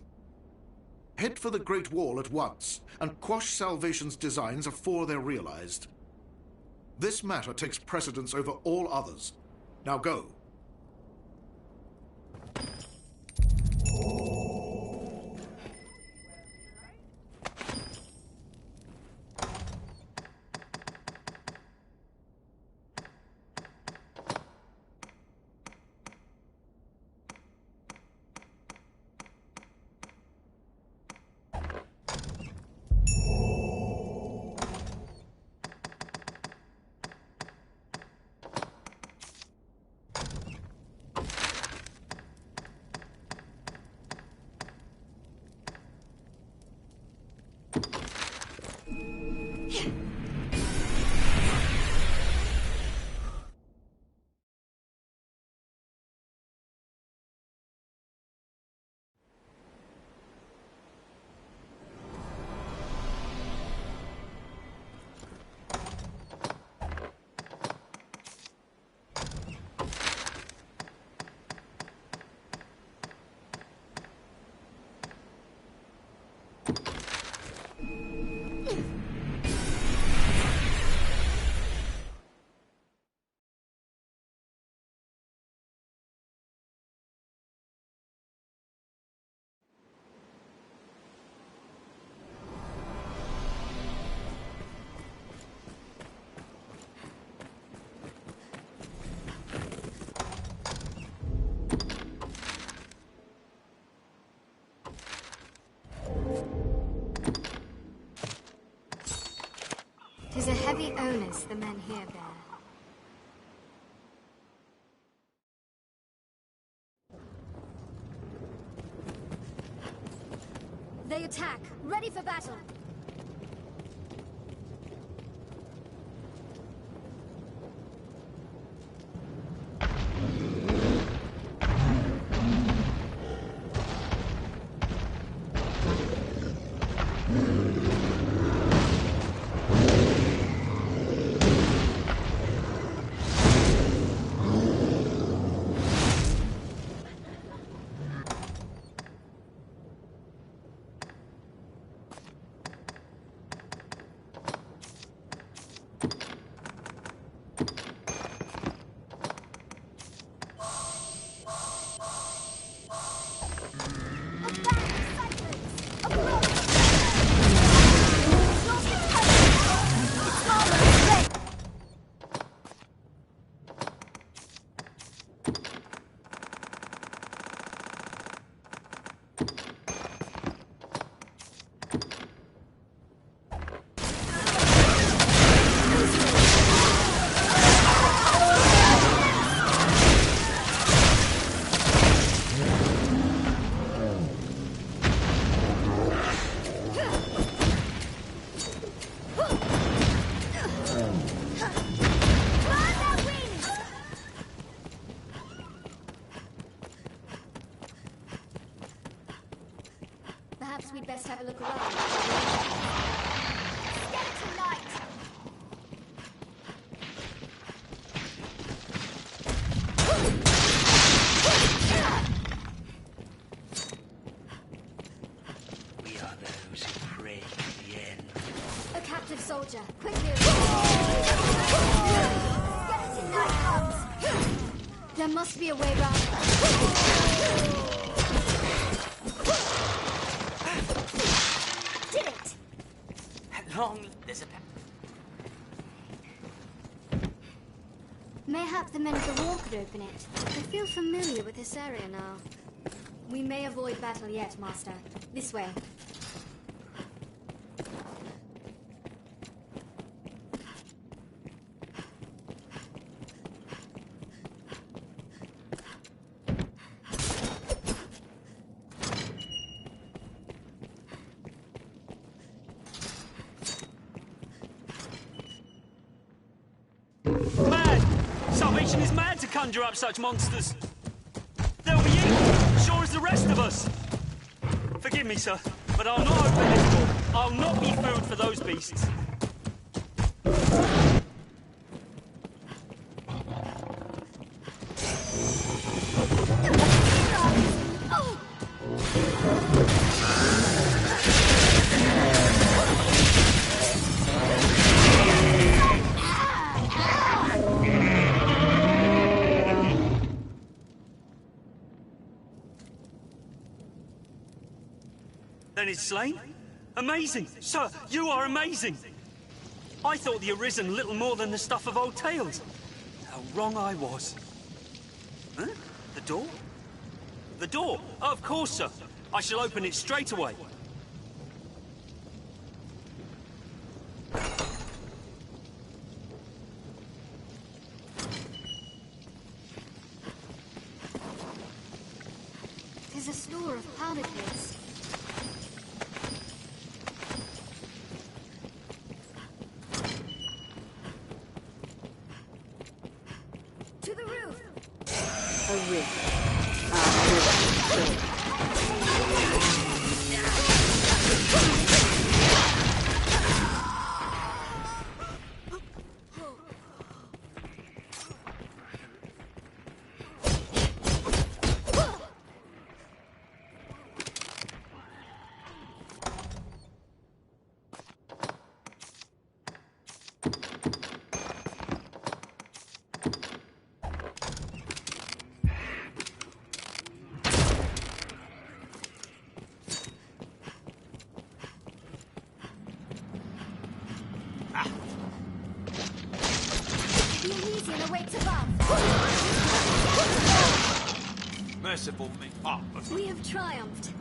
Head for the Great Wall at once, and quash Salvation's designs afore they're realized. This matter takes precedence over all others. Now go. heavy onus the men here bear. They attack. Ready for battle. Perhaps we'd best have a look around. Skeleton light! We are those who pray to the end. A captive soldier, quickly! Skeleton light comes! There must be a way round. There's a... Mayhap the men of the wall could open it. I feel familiar with this area now. We may avoid battle yet, Master. This way. Salvation is mad to conjure up such monsters. They'll be equal, sure as the rest of us. Forgive me, sir, but I'll not open this door. I'll not be food for those beasts. Then it's slain? Amazing! Sir, you are amazing! I thought the Arisen little more than the stuff of old tales. How wrong I was. Huh? The door? The door? Oh, of course, sir. I shall open it straight away. There's a store of powder kegs. To the roof! A rift. Merciful me. Ah, we have triumphed.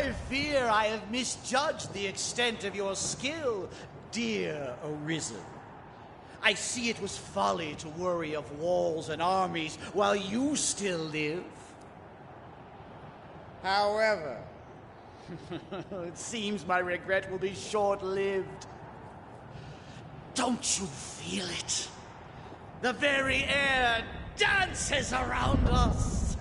I fear I have misjudged the extent of your skill, dear Arisen. I see it was folly to worry of walls and armies while you still live. However, it seems my regret will be short-lived. Don't you feel it? The very air dances around us.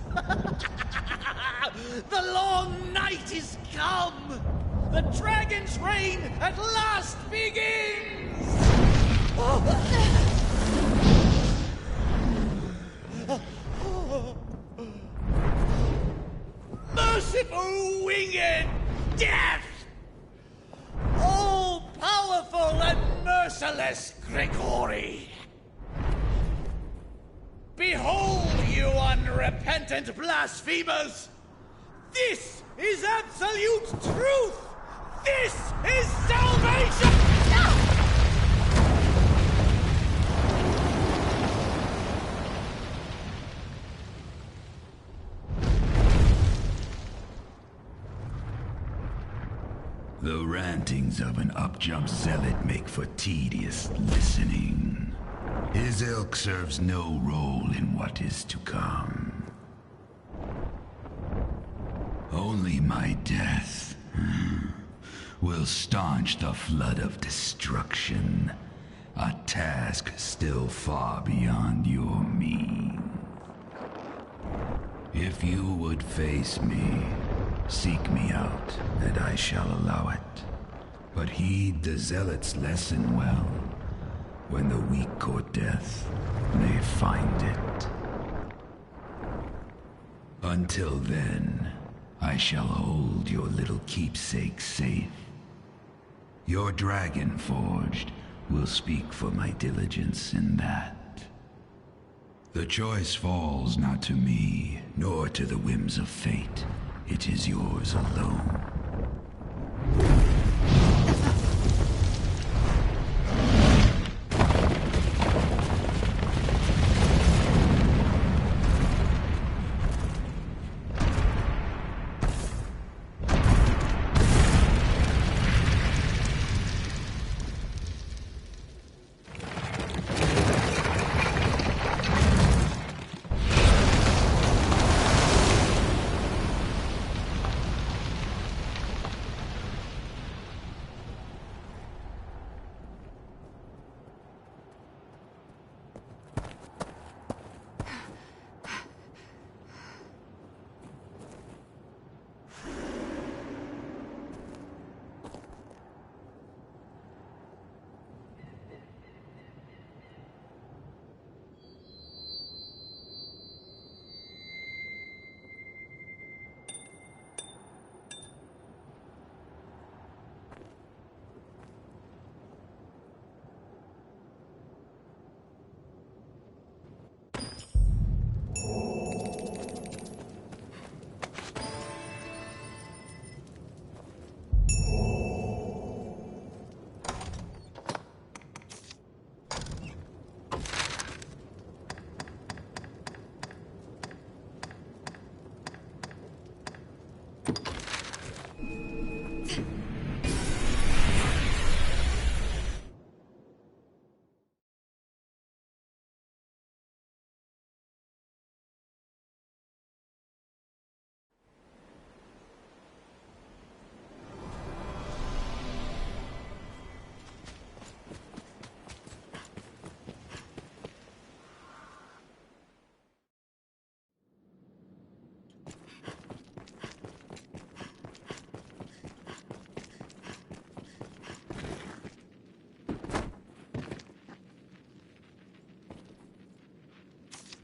The long night is come. The dragon's reign at last begins. Merciful winged death! All-powerful and merciless Grigori! Behold, you unrepentant blasphemers! This is absolute truth! This is salvation! The rantings of an up-jump zealot make for tedious listening. His ilk serves no role in what is to come. Only my death will staunch the flood of destruction, a task still far beyond your means. If you would face me, seek me out, and I shall allow it. But heed the zealot's lesson well. When the weak court death, they find it. Until then, I shall hold your little keepsake safe. Your dragon forged will speak for my diligence in that. The choice falls not to me, nor to the whims of fate. It is yours alone.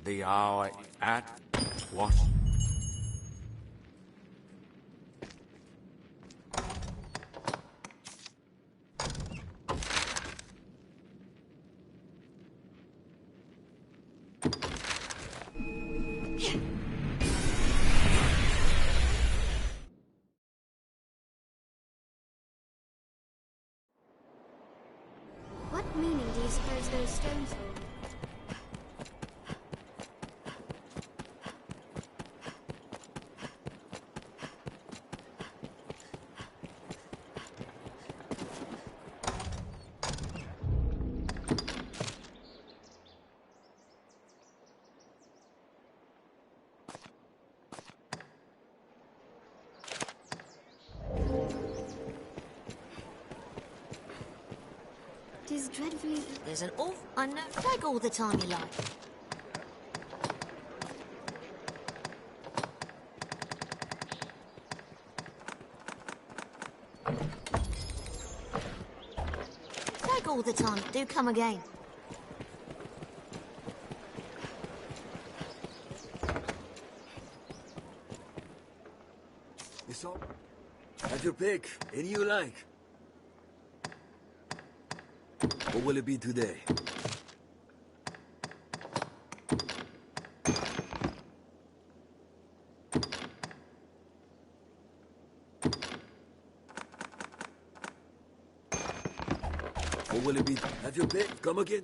The hour at what? What meaning do you suppose those stones hold? is dreadfully... There's an awful... I know. Take all the time you like. Take all the time. Do come again. It's all... Have your pick. Any you like. What will it be today? What will it be? Have your pick. Come again.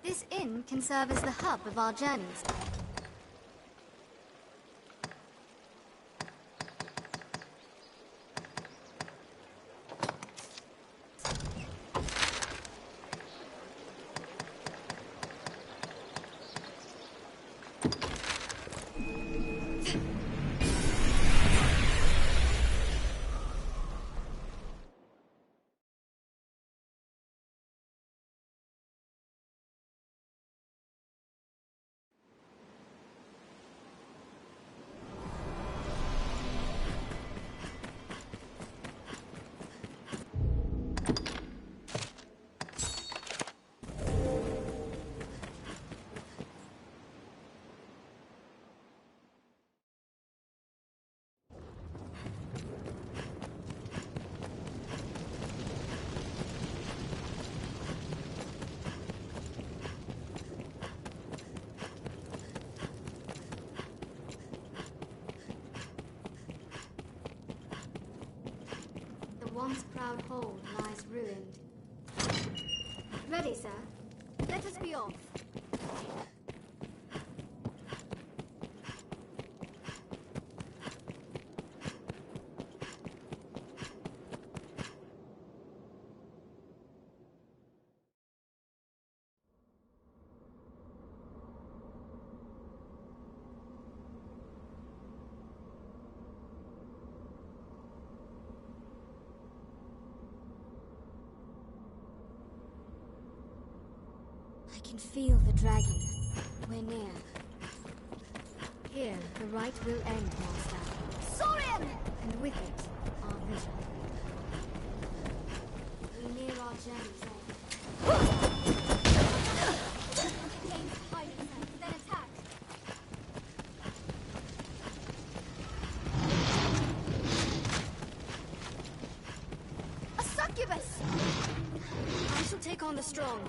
This inn can serve as the hub of our journeys. Once proud hall lies ruined. Ready, sir. Let us be off. I can feel the dragon. We're near. Here, the rite will end, Master. Saurian! And with it, our vision. We near our journey's end. Then attack! A succubus! I shall take on the strong.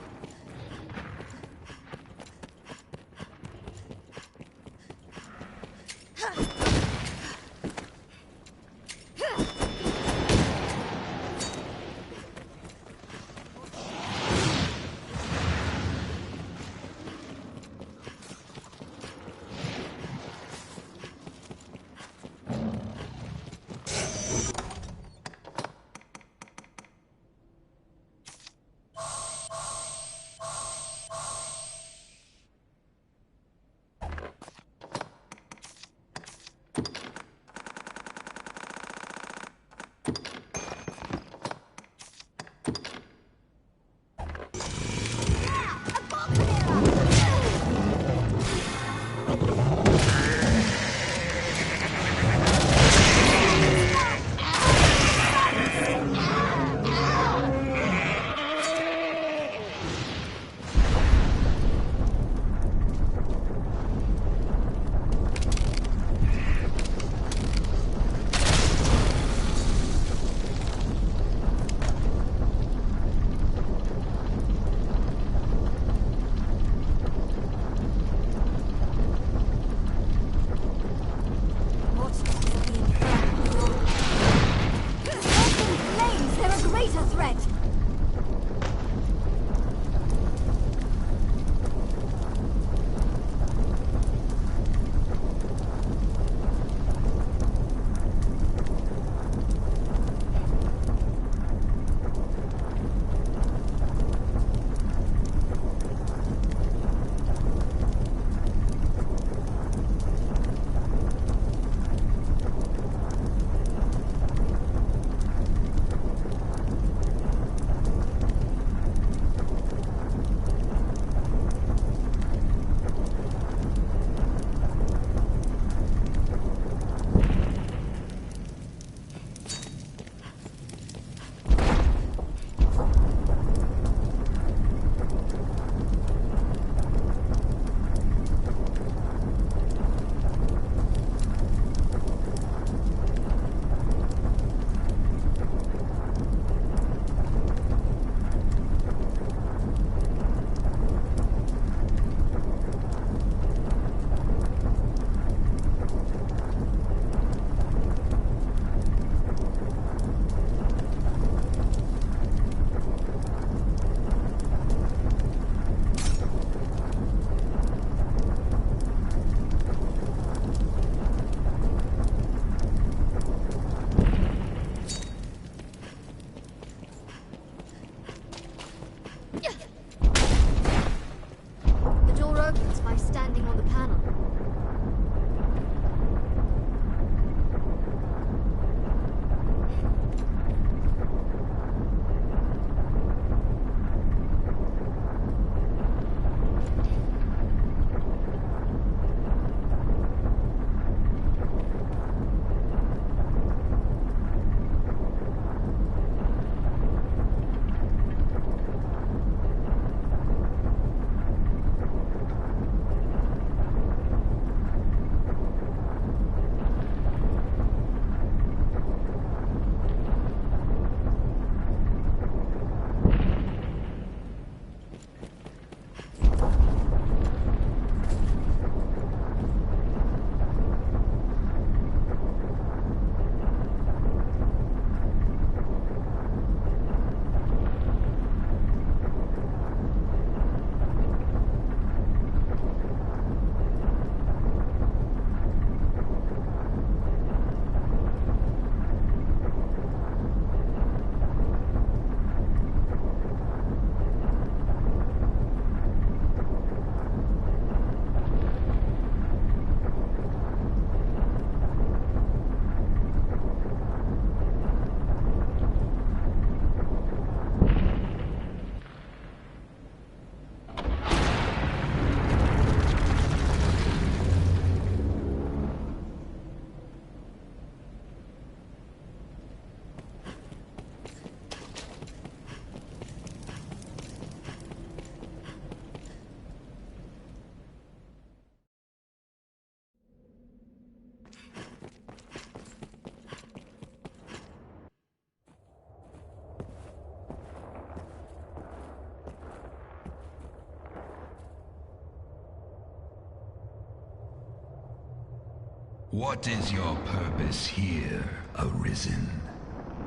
What is your purpose here, Arisen?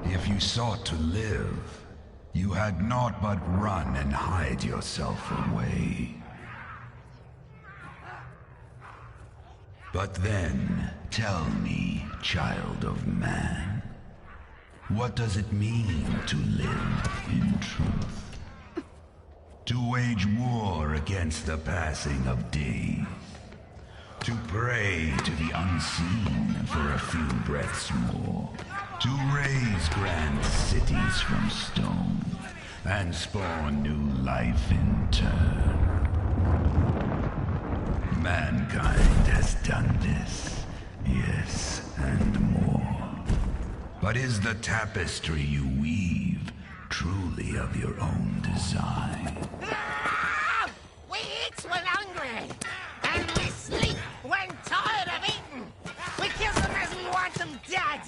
If you sought to live, you had naught but run and hide yourself away. But then, tell me, child of man, what does it mean to live in truth? To wage war against the passing of days? To pray to the unseen for a few breaths more? To raise grand cities from stone and spawn new life in turn? Mankind has done this, yes, and more. But is the tapestry you weave truly of your own design? We eat when hungry, and we sleep when tired of eating. We kill them as we want them dead.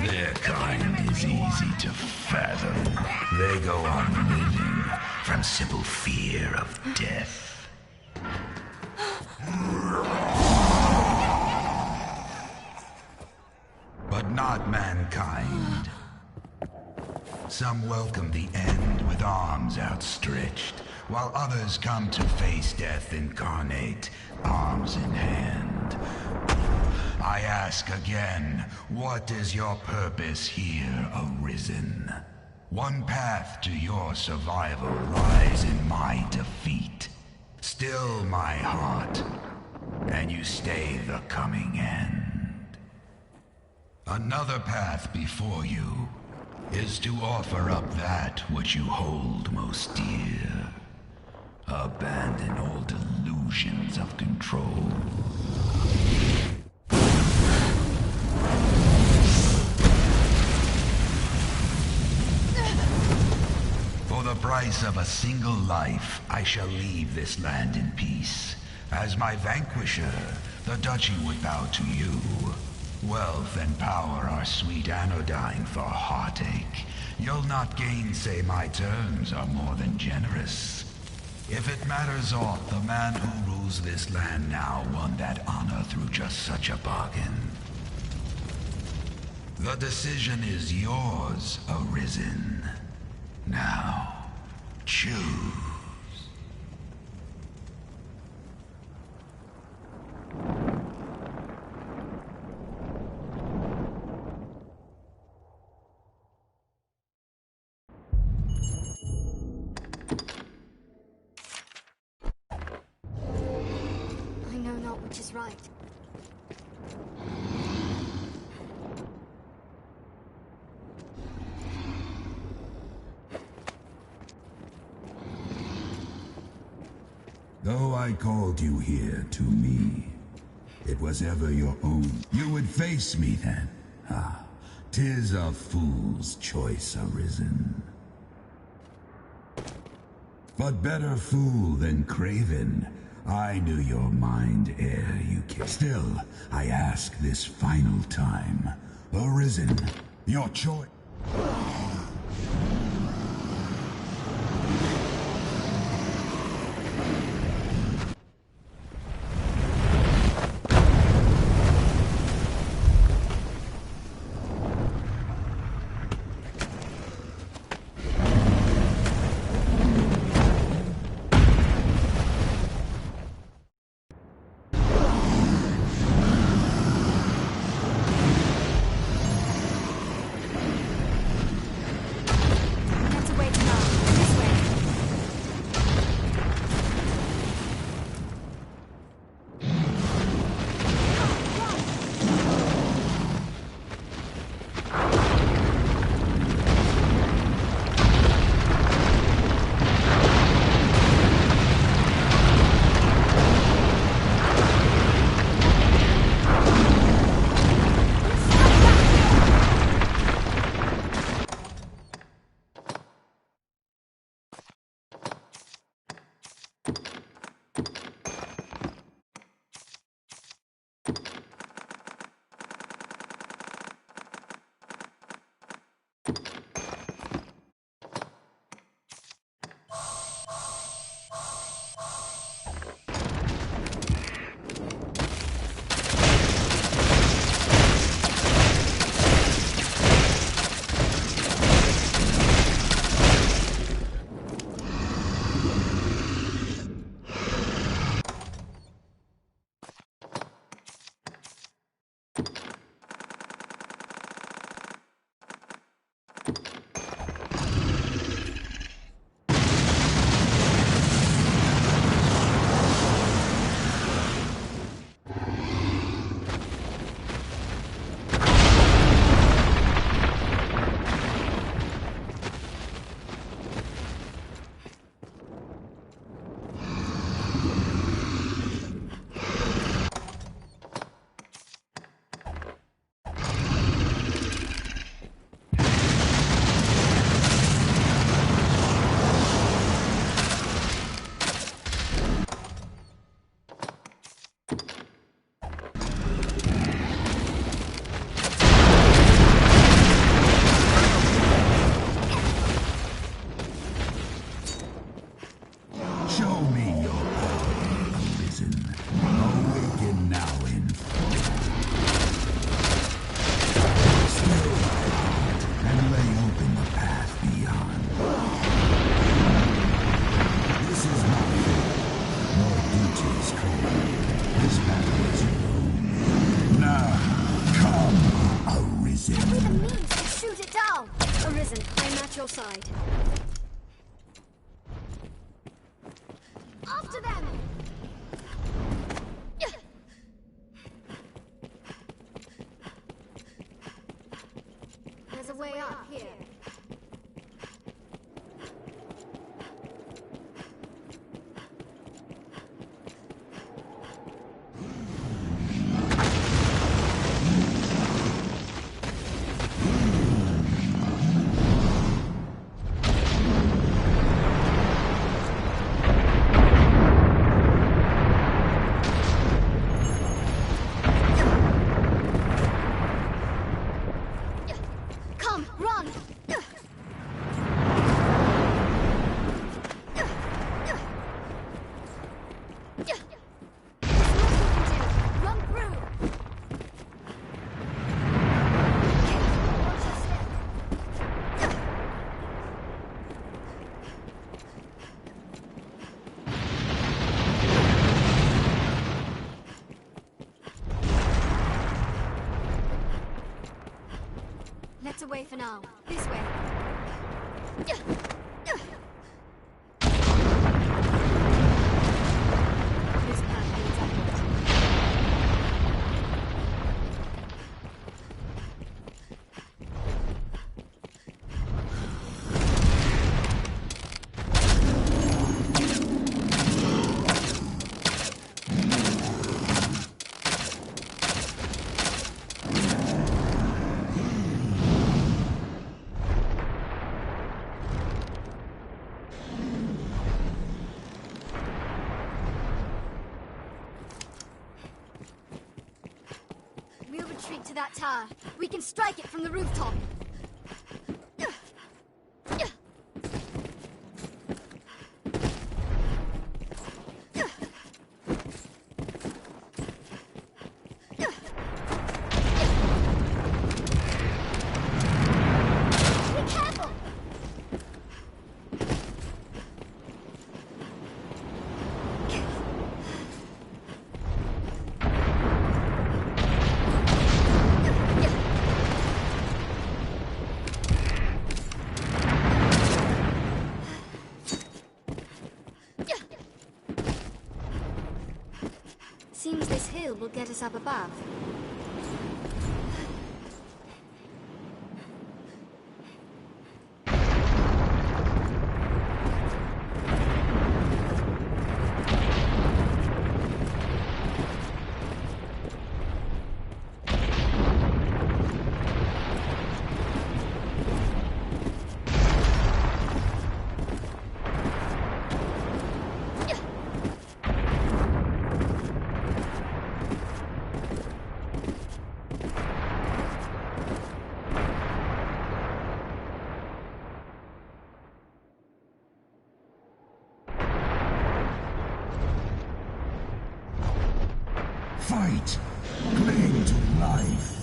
Their kind is easy to fathom. They go on living from simple fear of death. But not mankind. Some welcome the end with arms outstretched, while others come to face death incarnate, arms in hand. I ask again, what is your purpose here, Arisen? One path to your survival lies in my defeat. Still my heart, and you stay the coming end. Another path before you is to offer up that which you hold most dear. Abandon all delusions of control. For the price of a single life, I shall leave this land in peace. As my vanquisher, the duchy would bow to you. Wealth and power are sweet anodyne for heartache. You'll not gainsay my terms are more than generous. If it matters aught, the man who rules this land now won that honor through just such a bargain. The decision is yours, Arisen. Now, choose. I know not which is right. Though I called you here to me, it was ever your own. You would face me then. Ah, 'tis a fool's choice, Arisen. But better fool than craven. I knew your mind ere you came. Still, I ask this final time. Arisen, your choice. even means to shoot it down? Arisen, I'm at your side. After them! There's a way up here. Let's away for now. This way. This path leads upwards. We'll retreat to that tower. We can strike it from the rooftop. Be careful! Seems this hill will get us up above. Fight! Cling to life!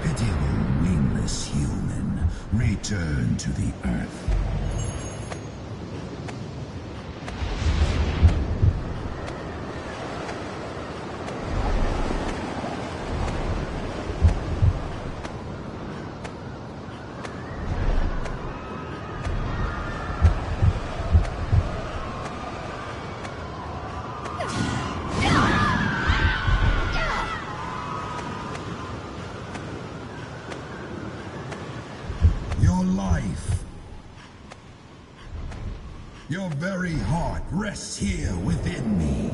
Pitiable, wingless human, return to the earth. Your life, your very heart rests here within me.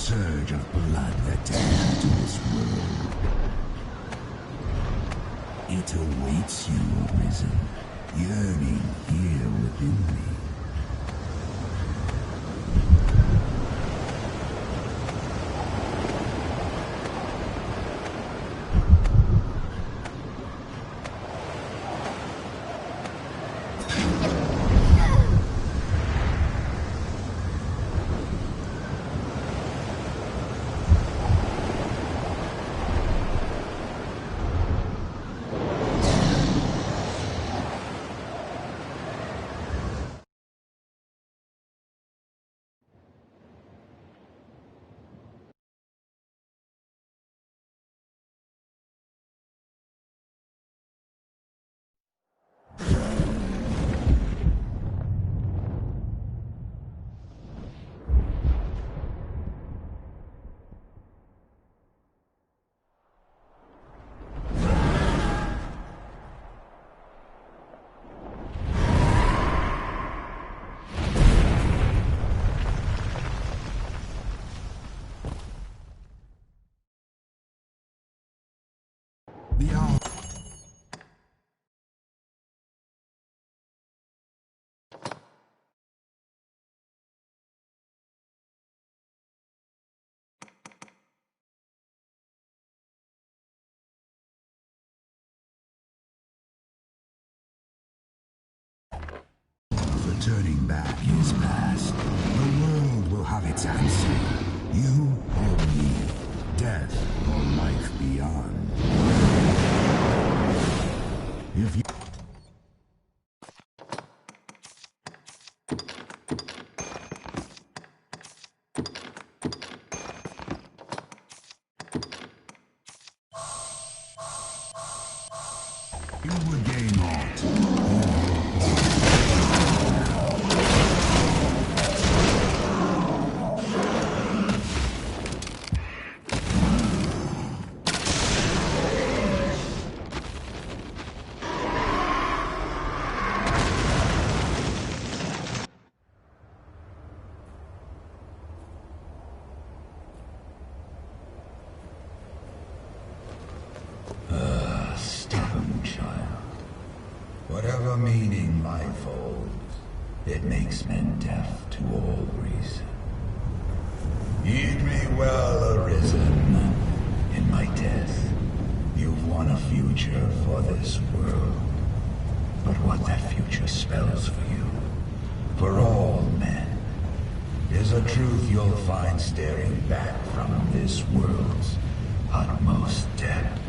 surge of blood that tears to this world. It awaits you, Arisen, yearning here within me. The turning back is past. The world will have its answer. You or me. Death or life beyond. If you... You would gain aught. Stubborn child. Whatever meaning life holds, it makes men deaf to all reason. Heed me well, Arisen. In my death, you've won a future for this world. But what that future spells for you, for all men, is a truth you'll find staring back from this world's utmost depth.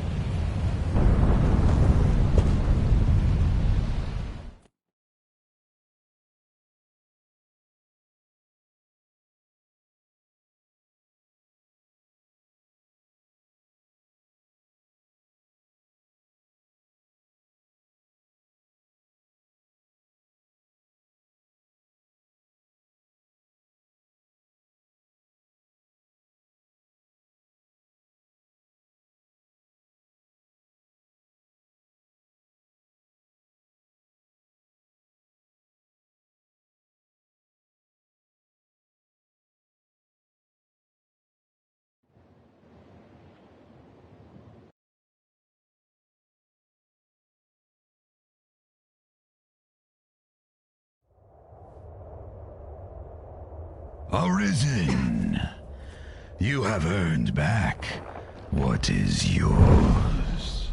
Arisen, you have earned back what is yours.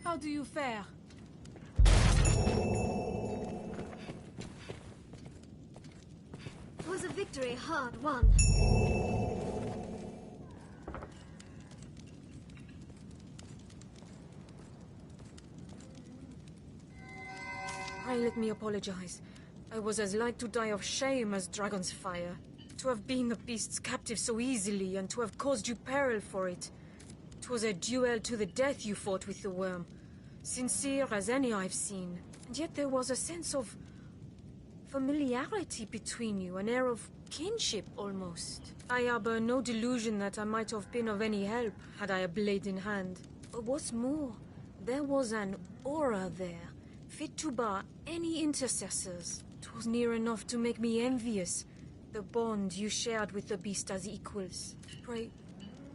How do you fare? It was a victory hard won. Pray let me apologize. I was as like to die of shame as dragon's fire. To have been the beast's captive so easily, and to have caused you peril for it. 'Twas a duel to the death you fought with the worm. Sincere as any I've seen. And yet there was a sense of familiarity between you, an air of kinship almost. I harbor no delusion that I might have been of any help had I a blade in hand. But what's more, there was an aura there, fit to bar any intercessors. 'Twas near enough to make me envious, the bond you shared with the beast as equals. Pray,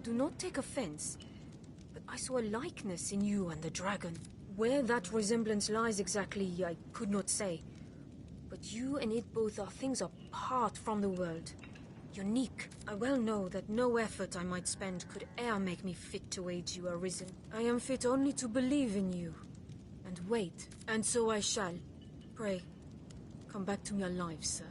do not take offense, but I saw a likeness in you and the dragon. Where that resemblance lies exactly, I could not say. But you and it both are things apart from the world. Unique. I well know that no effort I might spend could e'er make me fit to aid you, Arisen. I am fit only to believe in you. And wait. And so I shall. Pray, come back to me alive, sir.